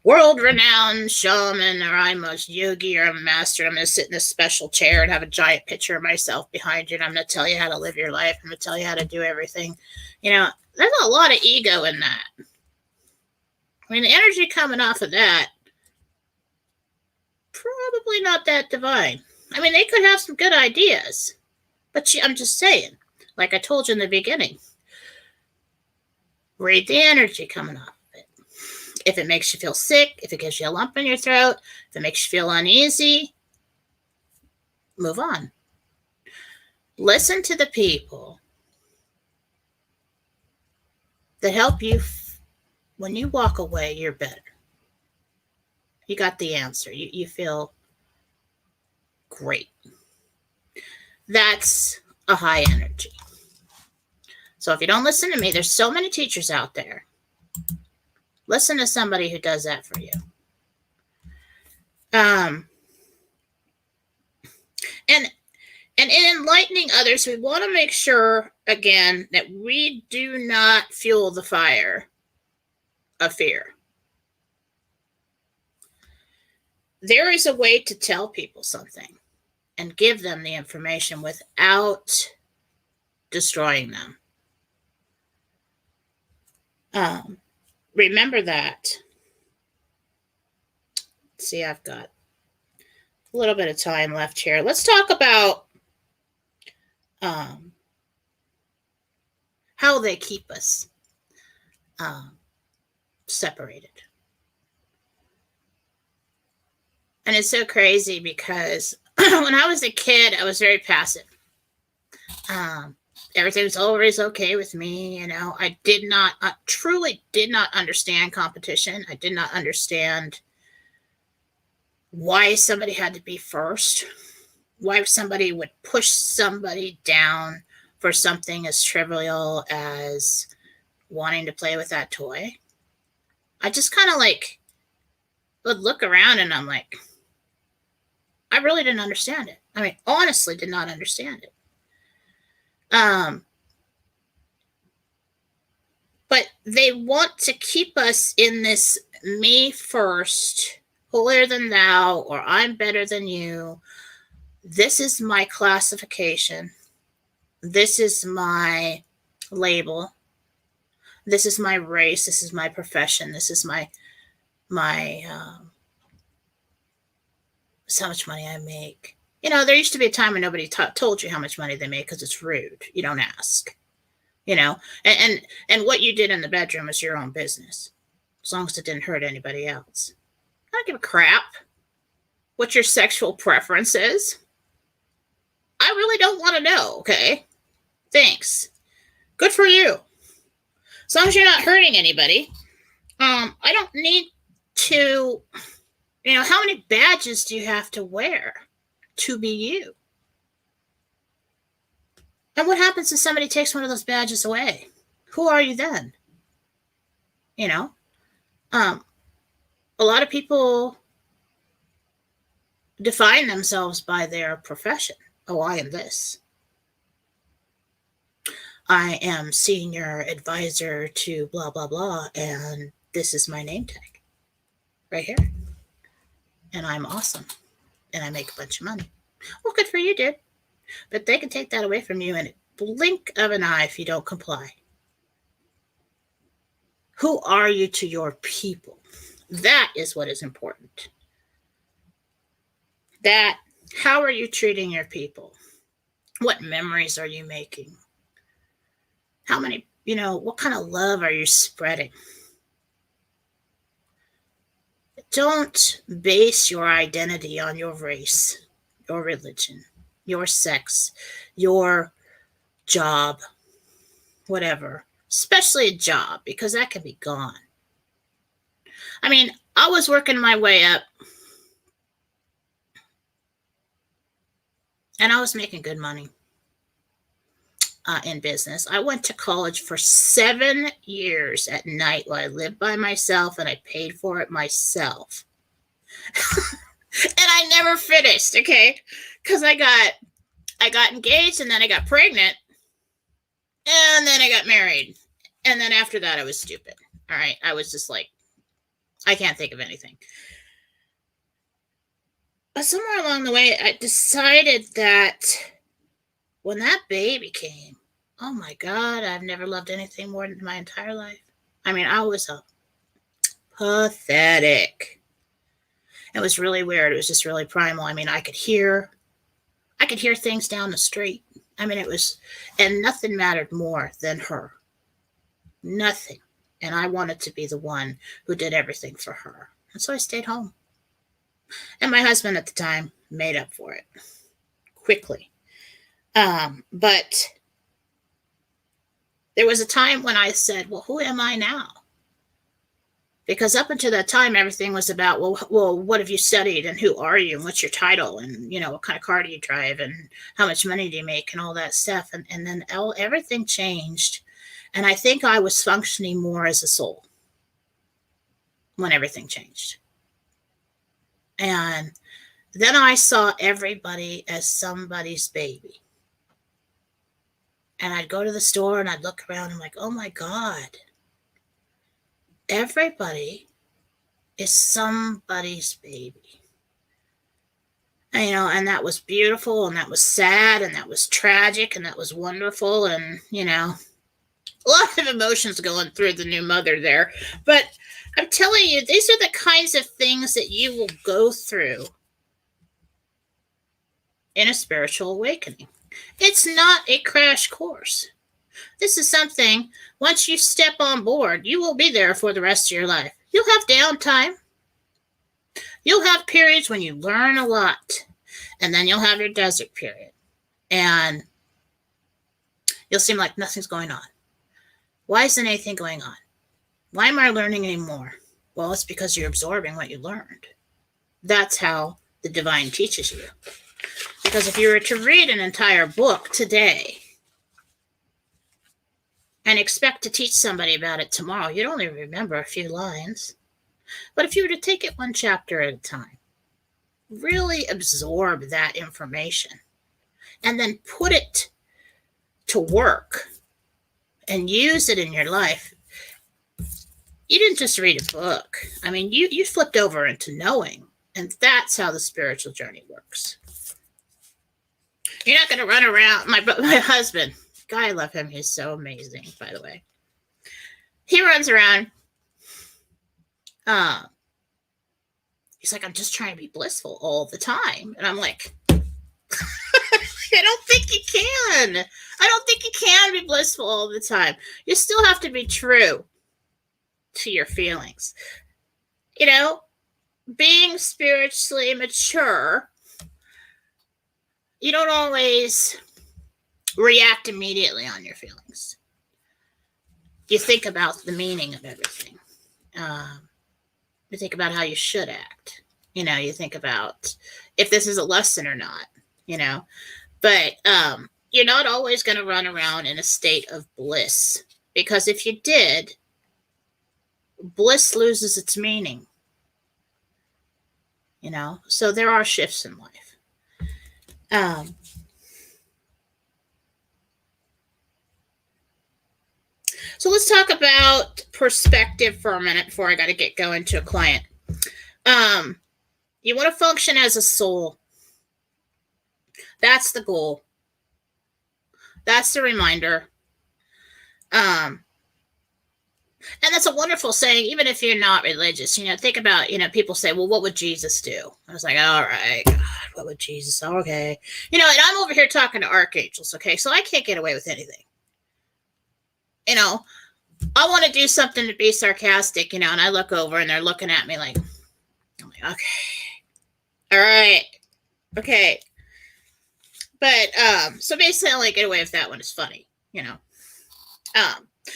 Speaker 1: world-renowned shaman, or I'm a yogi, or I'm a master. I'm going to sit in this special chair and have a giant picture of myself behind you, and I'm going to tell you how to live your life. I'm going to tell you how to do everything. You know, there's a lot of ego in that. I mean, the energy coming off of that, probably not that divine. I mean, they could have some good ideas, but I'm just saying, like I told you in the beginning, read the energy coming off. If it makes you feel sick, if it gives you a lump in your throat, if it makes you feel uneasy, move on. Listen to the people that help you. When you walk away, you're better. You got the answer. You feel great. That's a high energy. So if you don't listen to me, there's so many teachers out there. Listen to somebody who does that for you. And in enlightening others, we want to make sure, again, that we do not fuel the fire of fear. There is a way to tell people something and give them the information without destroying them. Remember that. Let's see, I've got a little bit of time left here. Let's talk about how they keep us separated. And it's so crazy because when I was a kid, I was very passive. Everything was always okay with me. You know, I truly did not understand competition. I did not understand why somebody had to be first, why somebody would push somebody down for something as trivial as wanting to play with that toy. I just kind of like would look around and I'm like, I really didn't understand it. I mean, honestly, did not understand it. But they want to keep us in this me first, holier than thou, or I'm better than you. This is my classification. This is my label. This is my race. This is my profession. This is my how much money I make. There used to be a time when nobody told you how much money they make because it's rude. You don't ask. And what you did in the bedroom is your own business, as long as it didn't hurt anybody else. I don't give a crap what your sexual preference is. I really don't want to know, okay? Thanks. Good for you. As long as you're not hurting anybody. I don't need to, how many badges do you have to wear to be you? And what happens if somebody takes one of those badges away? Who are you then? A lot of people define themselves by their profession. Oh, I am this. I am senior advisor to blah, blah, blah, and this is my name tag right here. And I'm awesome, and I make a bunch of money. Well, good for you, dude. But they can take that away from you in a blink of an eye if you don't comply. Who are you to your people? That is what is important. How are you treating your people? What memories are you making? How many, what kind of love are you spreading? Don't base your identity on your race, your religion, your sex, your job, whatever, especially a job, because that can be gone. I was working my way up and I was making good money in business. I went to college for 7 years at night while I lived by myself and I paid for it myself. And I never finished, okay? Because I got engaged and then I got pregnant and then I got married. And then after that, I was stupid. All right. I was just like, I can't think of anything. But somewhere along the way, I decided that when that baby came, oh my God, I've never loved anything more in my entire life. I was pathetic. It was really weird. It was just really primal. I could hear things down the street. And nothing mattered more than her. Nothing. And I wanted to be the one who did everything for her. And so I stayed home. And my husband at the time made up for it quickly. But there was a time when I said, well, who am I now? Because up until that time, everything was about, well, what have you studied and who are you and what's your title and, what kind of car do you drive and how much money do you make and all that stuff. And then everything changed. And I think I was functioning more as a soul when everything changed. And then I saw everybody as somebody's baby. And I'd go to the store and I'd look around and I'm like, oh my God, everybody is somebody's baby. And that was beautiful and that was sad and that was tragic and that was wonderful. And, a lot of emotions going through the new mother there. But I'm telling you, these are the kinds of things that you will go through in a spiritual awakening. It's not a crash course. This is something, once you step on board, you will be there for the rest of your life. You'll have downtime. You'll have periods when you learn a lot. And then you'll have your desert period. And you'll seem like nothing's going on. Why isn't anything going on? Why am I learning anymore? Well, it's because you're absorbing what you learned. That's how the divine teaches you. Because if you were to read an entire book today and expect to teach somebody about it tomorrow, you'd only remember a few lines. But if you were to take it one chapter at a time, really absorb that information, and then put it to work and use it in your life, you didn't just read a book. I mean, you flipped over into knowing, and that's how the spiritual journey works. You're not going to run around. My husband, guy, I love him. He's so amazing, by the way. He runs around. He's like, I'm just trying to be blissful all the time. And I'm like, I don't think you can. I don't think you can be blissful all the time. You still have to be true to your feelings. You know, being spiritually mature, you don't always react immediately on your feelings. You think about the meaning of everything. You think about how you should act. You know, you think about if this is a lesson or not, you know. But you're not always going to run around in a state of bliss, because if you did, bliss loses its meaning. You know, so there are shifts in life. So let's talk about perspective for a minute before I got to get going to a client. You want to function as a soul. That's the goal. That's the reminder. And that's a wonderful saying, even if you're not religious. You know, think about, you know, people say, well, what would Jesus do? I was like, all right, God, what would Jesus? Okay. You know, and I'm over here talking to archangels, okay? So I can't get away with anything. You know, I want to do something to be sarcastic, you know, and I look over and they're looking at me like, I'm like, okay, all right, okay. But, so basically I only get away with that when it's funny, you know.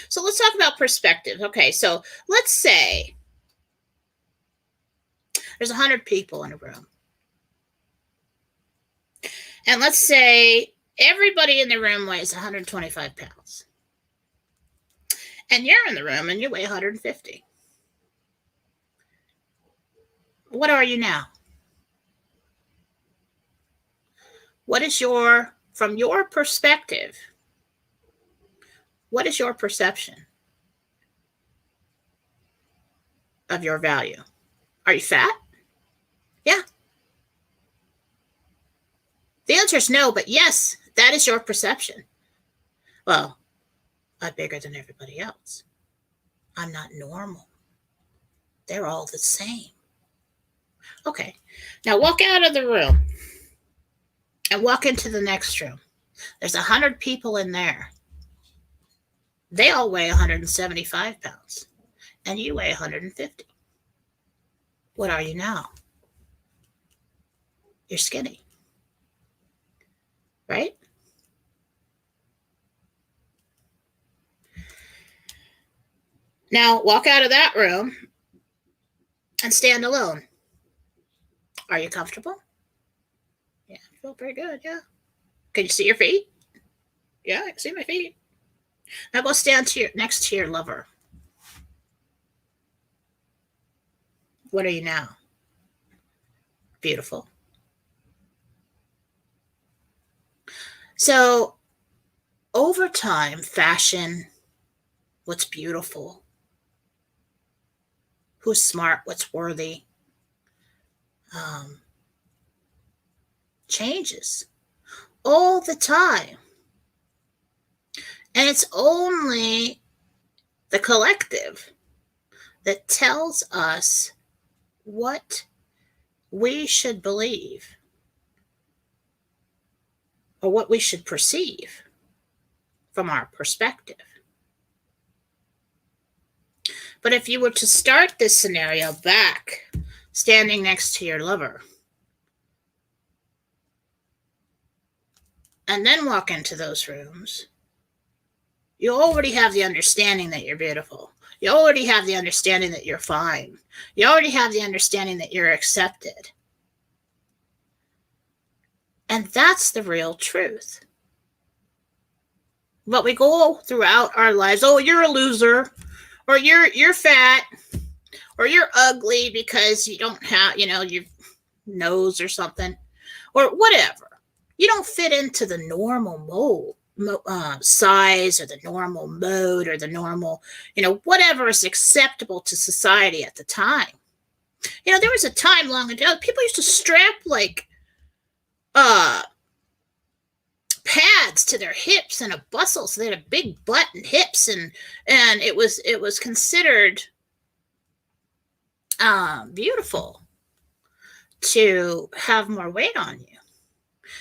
Speaker 1: So let's talk about perspective. Okay, so let's say there's 100 people in a room. And let's say everybody in the room weighs 125 pounds. And you're in the room and you weigh 150. What are you now? What is from your perspective, what is your perception of your value? Are you fat? Yeah. The answer is no, but yes, that is your perception. Well, I'm bigger than everybody else. I'm not normal. They're all the same. Okay, now walk out of the room and walk into the next room. There's 100 people in there. They all weigh 175 pounds, and you weigh 150. What are you now? You're skinny, right? Now walk out of that room and stand alone. Are you comfortable? Yeah, I feel pretty good, yeah. Can you see your feet? Yeah, I can see my feet. Now go stand next to your lover. What are you now? Beautiful. So over time, fashion, what's beautiful, who's smart, what's worthy, changes all the time. And it's only the collective that tells us what we should believe or what we should perceive from our perspective. But if you were to start this scenario back, standing next to your lover, and then walk into those rooms, you already have the understanding that you're beautiful. You already have the understanding that you're fine. You already have the understanding that you're accepted. And that's the real truth. But we go throughout our lives, oh, you're a loser, or you're fat, or you're ugly because you don't have, your nose or something, or whatever. You don't fit into the normal mold size or the normal mode or the normal, whatever is acceptable to society at the time. There was a time long ago, people used to strap like pads to their hips and a bustle, so they had a big butt and hips, and it was considered beautiful to have more weight on you.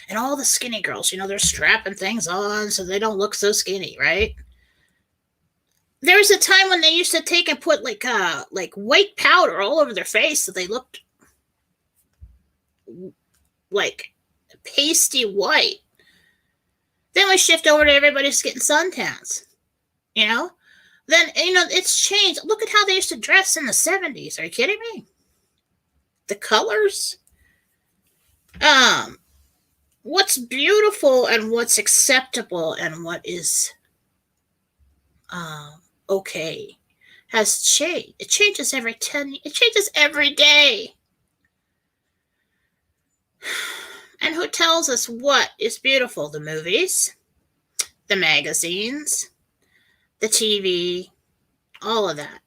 Speaker 1: And all the skinny girls, they're strapping things on so they don't look so skinny, right? There was a time when they used to take and put like white powder all over their face so they looked like pasty white. Then we shift over to everybody's getting suntans, Then, it's changed. Look at how they used to dress in the 70s. Are you kidding me? The colors. What's beautiful and what's acceptable and what is okay has changed. It changes every 10 years. It changes every day. And who tells us what is beautiful? The movies, the magazines, the TV, all of that.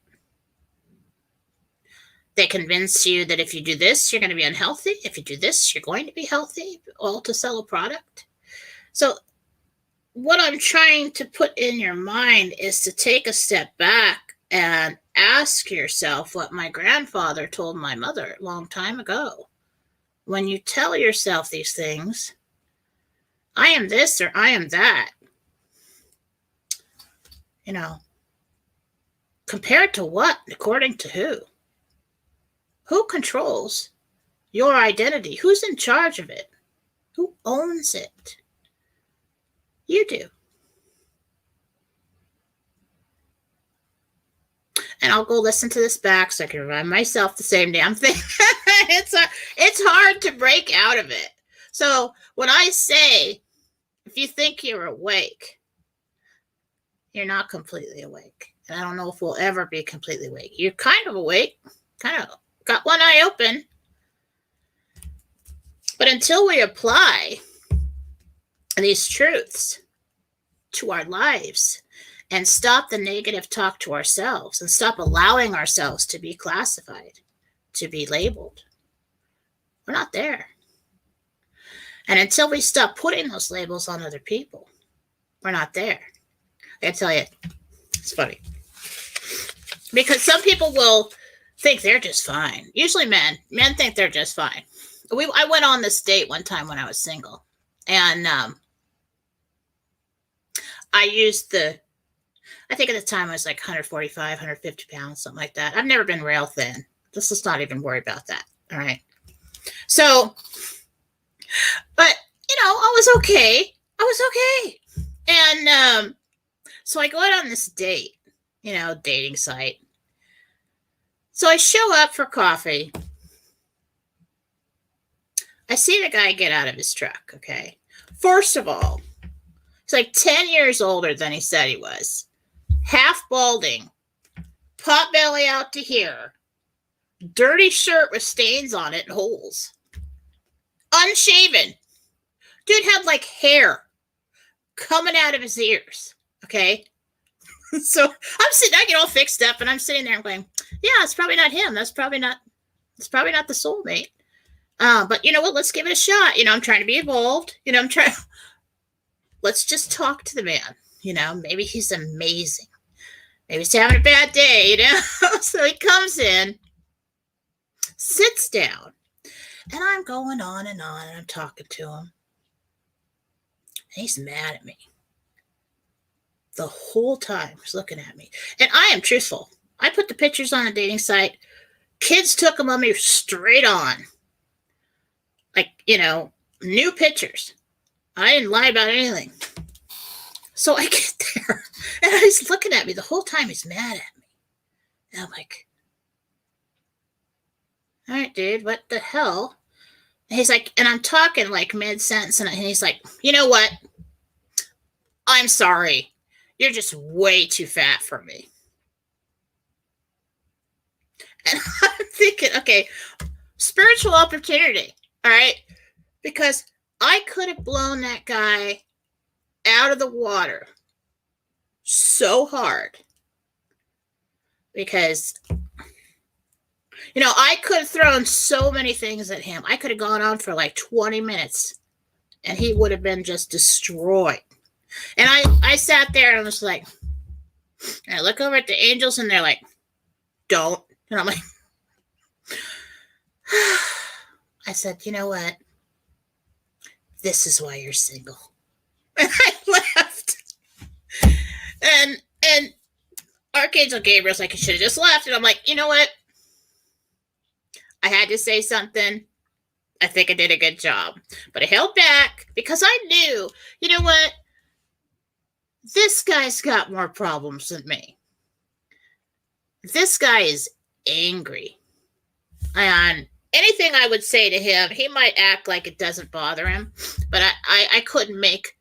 Speaker 1: They convince you that if you do this, you're going to be unhealthy. If you do this, you're going to be healthy, all to sell a product. So what I'm trying to put in your mind is to take a step back and ask yourself what my grandfather told my mother a long time ago. When you tell yourself these things, I am this or I am that, compared to what? According to who? Who controls your identity? Who's in charge of it? Who owns it? You do. And I'll go listen to this back so I can remind myself the same damn thing. It's hard to break out of it. So when I say, if you think you're awake, you're not completely awake. And I don't know if we'll ever be completely awake. You're kind of awake, kind of got one eye open. But until we apply these truths to our lives and stop the negative talk to ourselves and stop allowing ourselves to be classified, to be labeled, we're not there. And until we stop putting those labels on other people, we're not there. I tell you, it's funny. Because some people will think they're just fine. Usually men think they're just fine. I went on this date one time when I was single. And I used I think at the time I was like 145, 150 pounds, something like that. I've never been rail thin. Let's not even worry about that. All right. So, but, I was okay. And so I go out on this date, dating site. So I show up for coffee. I see the guy get out of his truck, okay? First of all, he's like 10 years older than he said he was. Half balding, pot belly out to here, dirty shirt with stains on it and holes. Unshaven. Dude had like hair coming out of his ears, okay? So I get all fixed up and I'm sitting there and going, yeah, it's probably not him. It's probably not the soulmate. But you know what? Let's give it a shot. I'm trying to be evolved. Let's just talk to the man. Maybe he's amazing. Maybe he's having a bad day, So he comes in, sits down, and I'm going on and I'm talking to him. And he's mad at me. The whole time he's looking at me. And I am truthful. I put the pictures on a dating site. Kids took them on me straight on. Like, new pictures. I didn't lie about anything. So I get there, and he's looking at me the whole time. He's mad at me. And I'm like, all right, dude, what the hell? And he's like, and I'm talking like mid-sentence, and he's like, you know what? I'm sorry. You're just way too fat for me. And I'm thinking, okay, spiritual opportunity, all right? Because I could have blown that guy out of the water so hard because, I could have thrown so many things at him. I could have gone on for like 20 minutes and he would have been just destroyed. And I sat there and I was like, and I look over at the angels and they're like, don't. And I'm like, I said, you know what? This is why you're single. And I left. And Archangel Gabriel's like, you should have just left. And I'm like, you know what? I had to say something. I think I did a good job. But I held back because I knew, you know what? This guy's got more problems than me. This guy is angry. And anything I would say to him, he might act like it doesn't bother him. But I couldn't make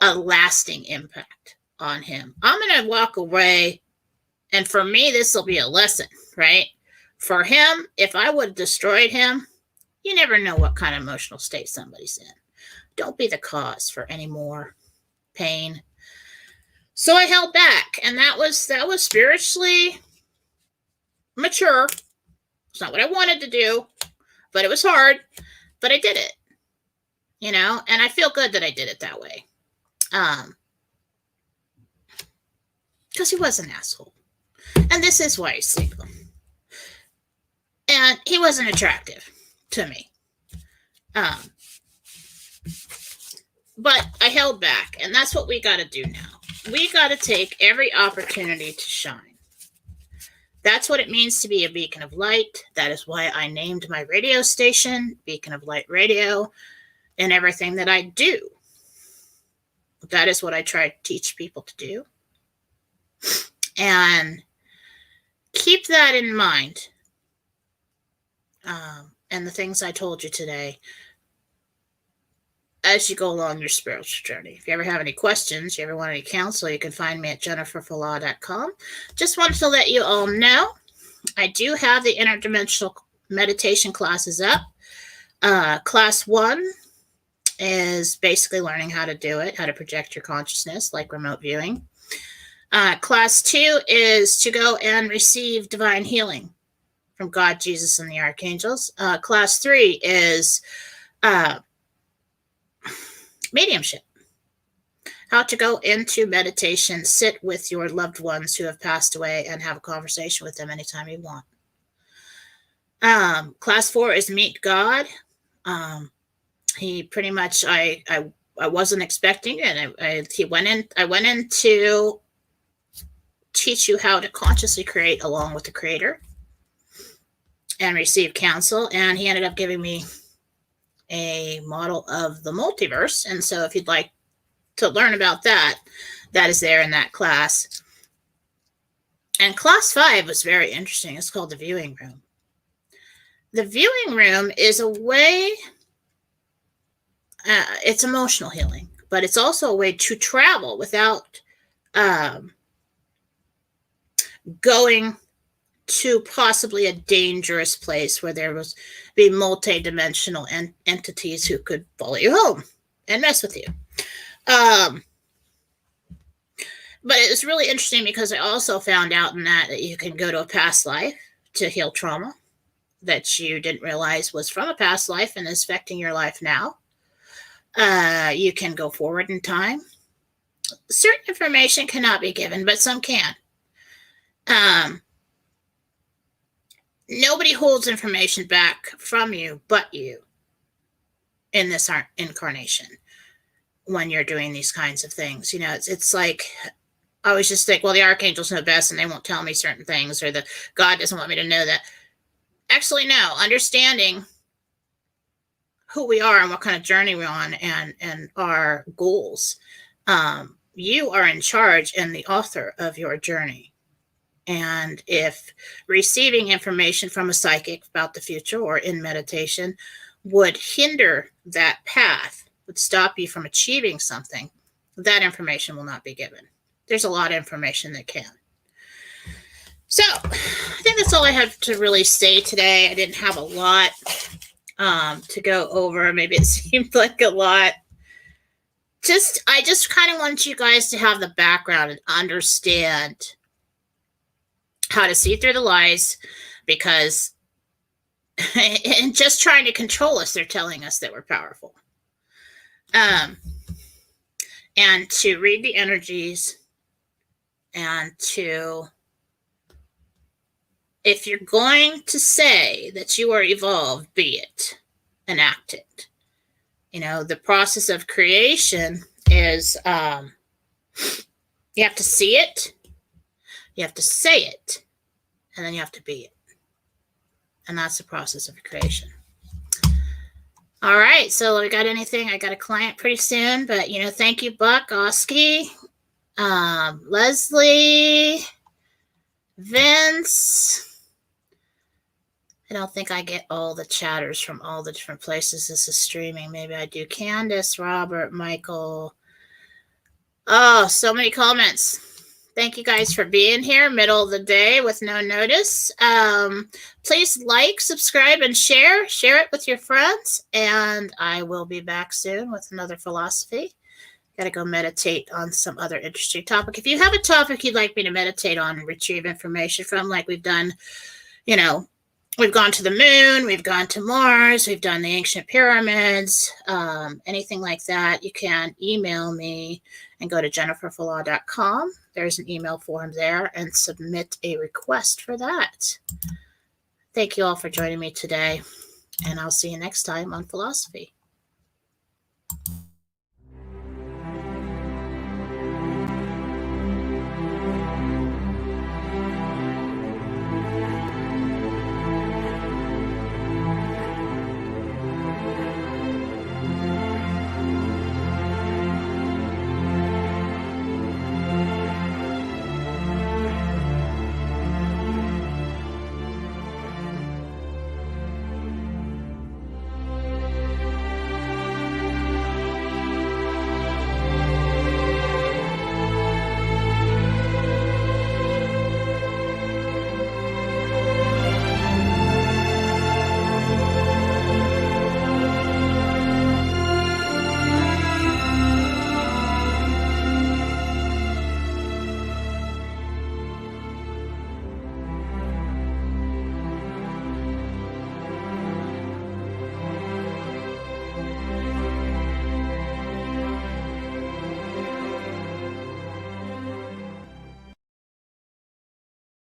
Speaker 1: a lasting impact on him. I'm going to walk away. And for me, this will be a lesson, right? For him, if I would have destroyed him, you never know what kind of emotional state somebody's in. Don't be the cause for any more pain. So I held back, and that was spiritually mature. It's not what I wanted to do, but it was hard, but I did it, and I feel good that I did it that way. Because he was an asshole. And this is why he's single. And he wasn't attractive to me. But I held back, and that's what we got to do now. We got to take every opportunity to shine. That's what it means to be a beacon of light. That is why I named my radio station Beacon of Light Radio, and everything that I do. That is what I try to teach people to do. And keep that in mind. And the things I told you today as you go along your spiritual journey. If you ever have any questions, you ever want any counsel, you can find me at jenniferfallaw.com. Just wanted to let you all know, I do have the interdimensional meditation classes up. Class 1 is basically learning how to do it, how to project your consciousness, like remote viewing. Class 2 is to go and receive divine healing from God, Jesus, and the archangels. Class 3 is mediumship. How to go into meditation, sit with your loved ones who have passed away, and have a conversation with them anytime you want. Class 4 is meet God. He pretty much, I wasn't expecting it. I went in to teach you how to consciously create along with the creator and receive counsel. And he ended up giving me a model of the multiverse. And so if you'd like to learn about that, that is there in that class. And class 5 was very interesting. It's called the viewing room. The viewing room is a way, it's emotional healing, but it's also a way to travel without going to possibly a dangerous place where there was be multi-dimensional entities who could follow you home and mess with you. But it was really interesting because I also found out in that you can go to a past life to heal trauma that you didn't realize was from a past life and is affecting your life now. You can go forward in time. Certain information cannot be given, but some can. Nobody holds information back from you but you in this incarnation when you're doing these kinds of things. It's like, I always just think, well, the archangels know best and they won't tell me certain things, or the God doesn't want me to know that. Actually, no. Understanding who we are and what kind of journey we're on and our goals. You are in charge and the author of your journey. And if receiving information from a psychic about the future or in meditation would hinder that path, would stop you from achieving something, that information will not be given. There's a lot of information that can. So I think that's all I have to really say today. I didn't have a lot to go over. Maybe it seemed like a lot. I just kind of want you guys to have the background and understand how to see through the lies, because and just trying to control us, they're telling us that we're powerful. And to read the energies, and to, if you're going to say that you are evolved, be it, enact it. You know, the process of creation is you have to see it, you have to say it, and then you have to be it. And that's the process of creation. All right, so we got anything? I got a client pretty soon, but thank you, Buck, Oski, Leslie, Vince. I don't think I get all the chatters from all the different places this is streaming. Maybe I do. Candace, Robert, Michael. Oh, so many comments. Thank you guys for being here, middle of the day with no notice. Please like, subscribe, and share. Share it with your friends. And I will be back soon with another philosophy. Got to go meditate on some other interesting topic. If you have a topic you'd like me to meditate on and retrieve information from, like we've done, we've gone to the moon, we've gone to Mars, we've done the ancient pyramids, anything like that, you can email me and go to jenniferfallaw.com. There's an email form there, and submit a request for that. Thank you all for joining me today, and I'll see you next time on Fallawsophy.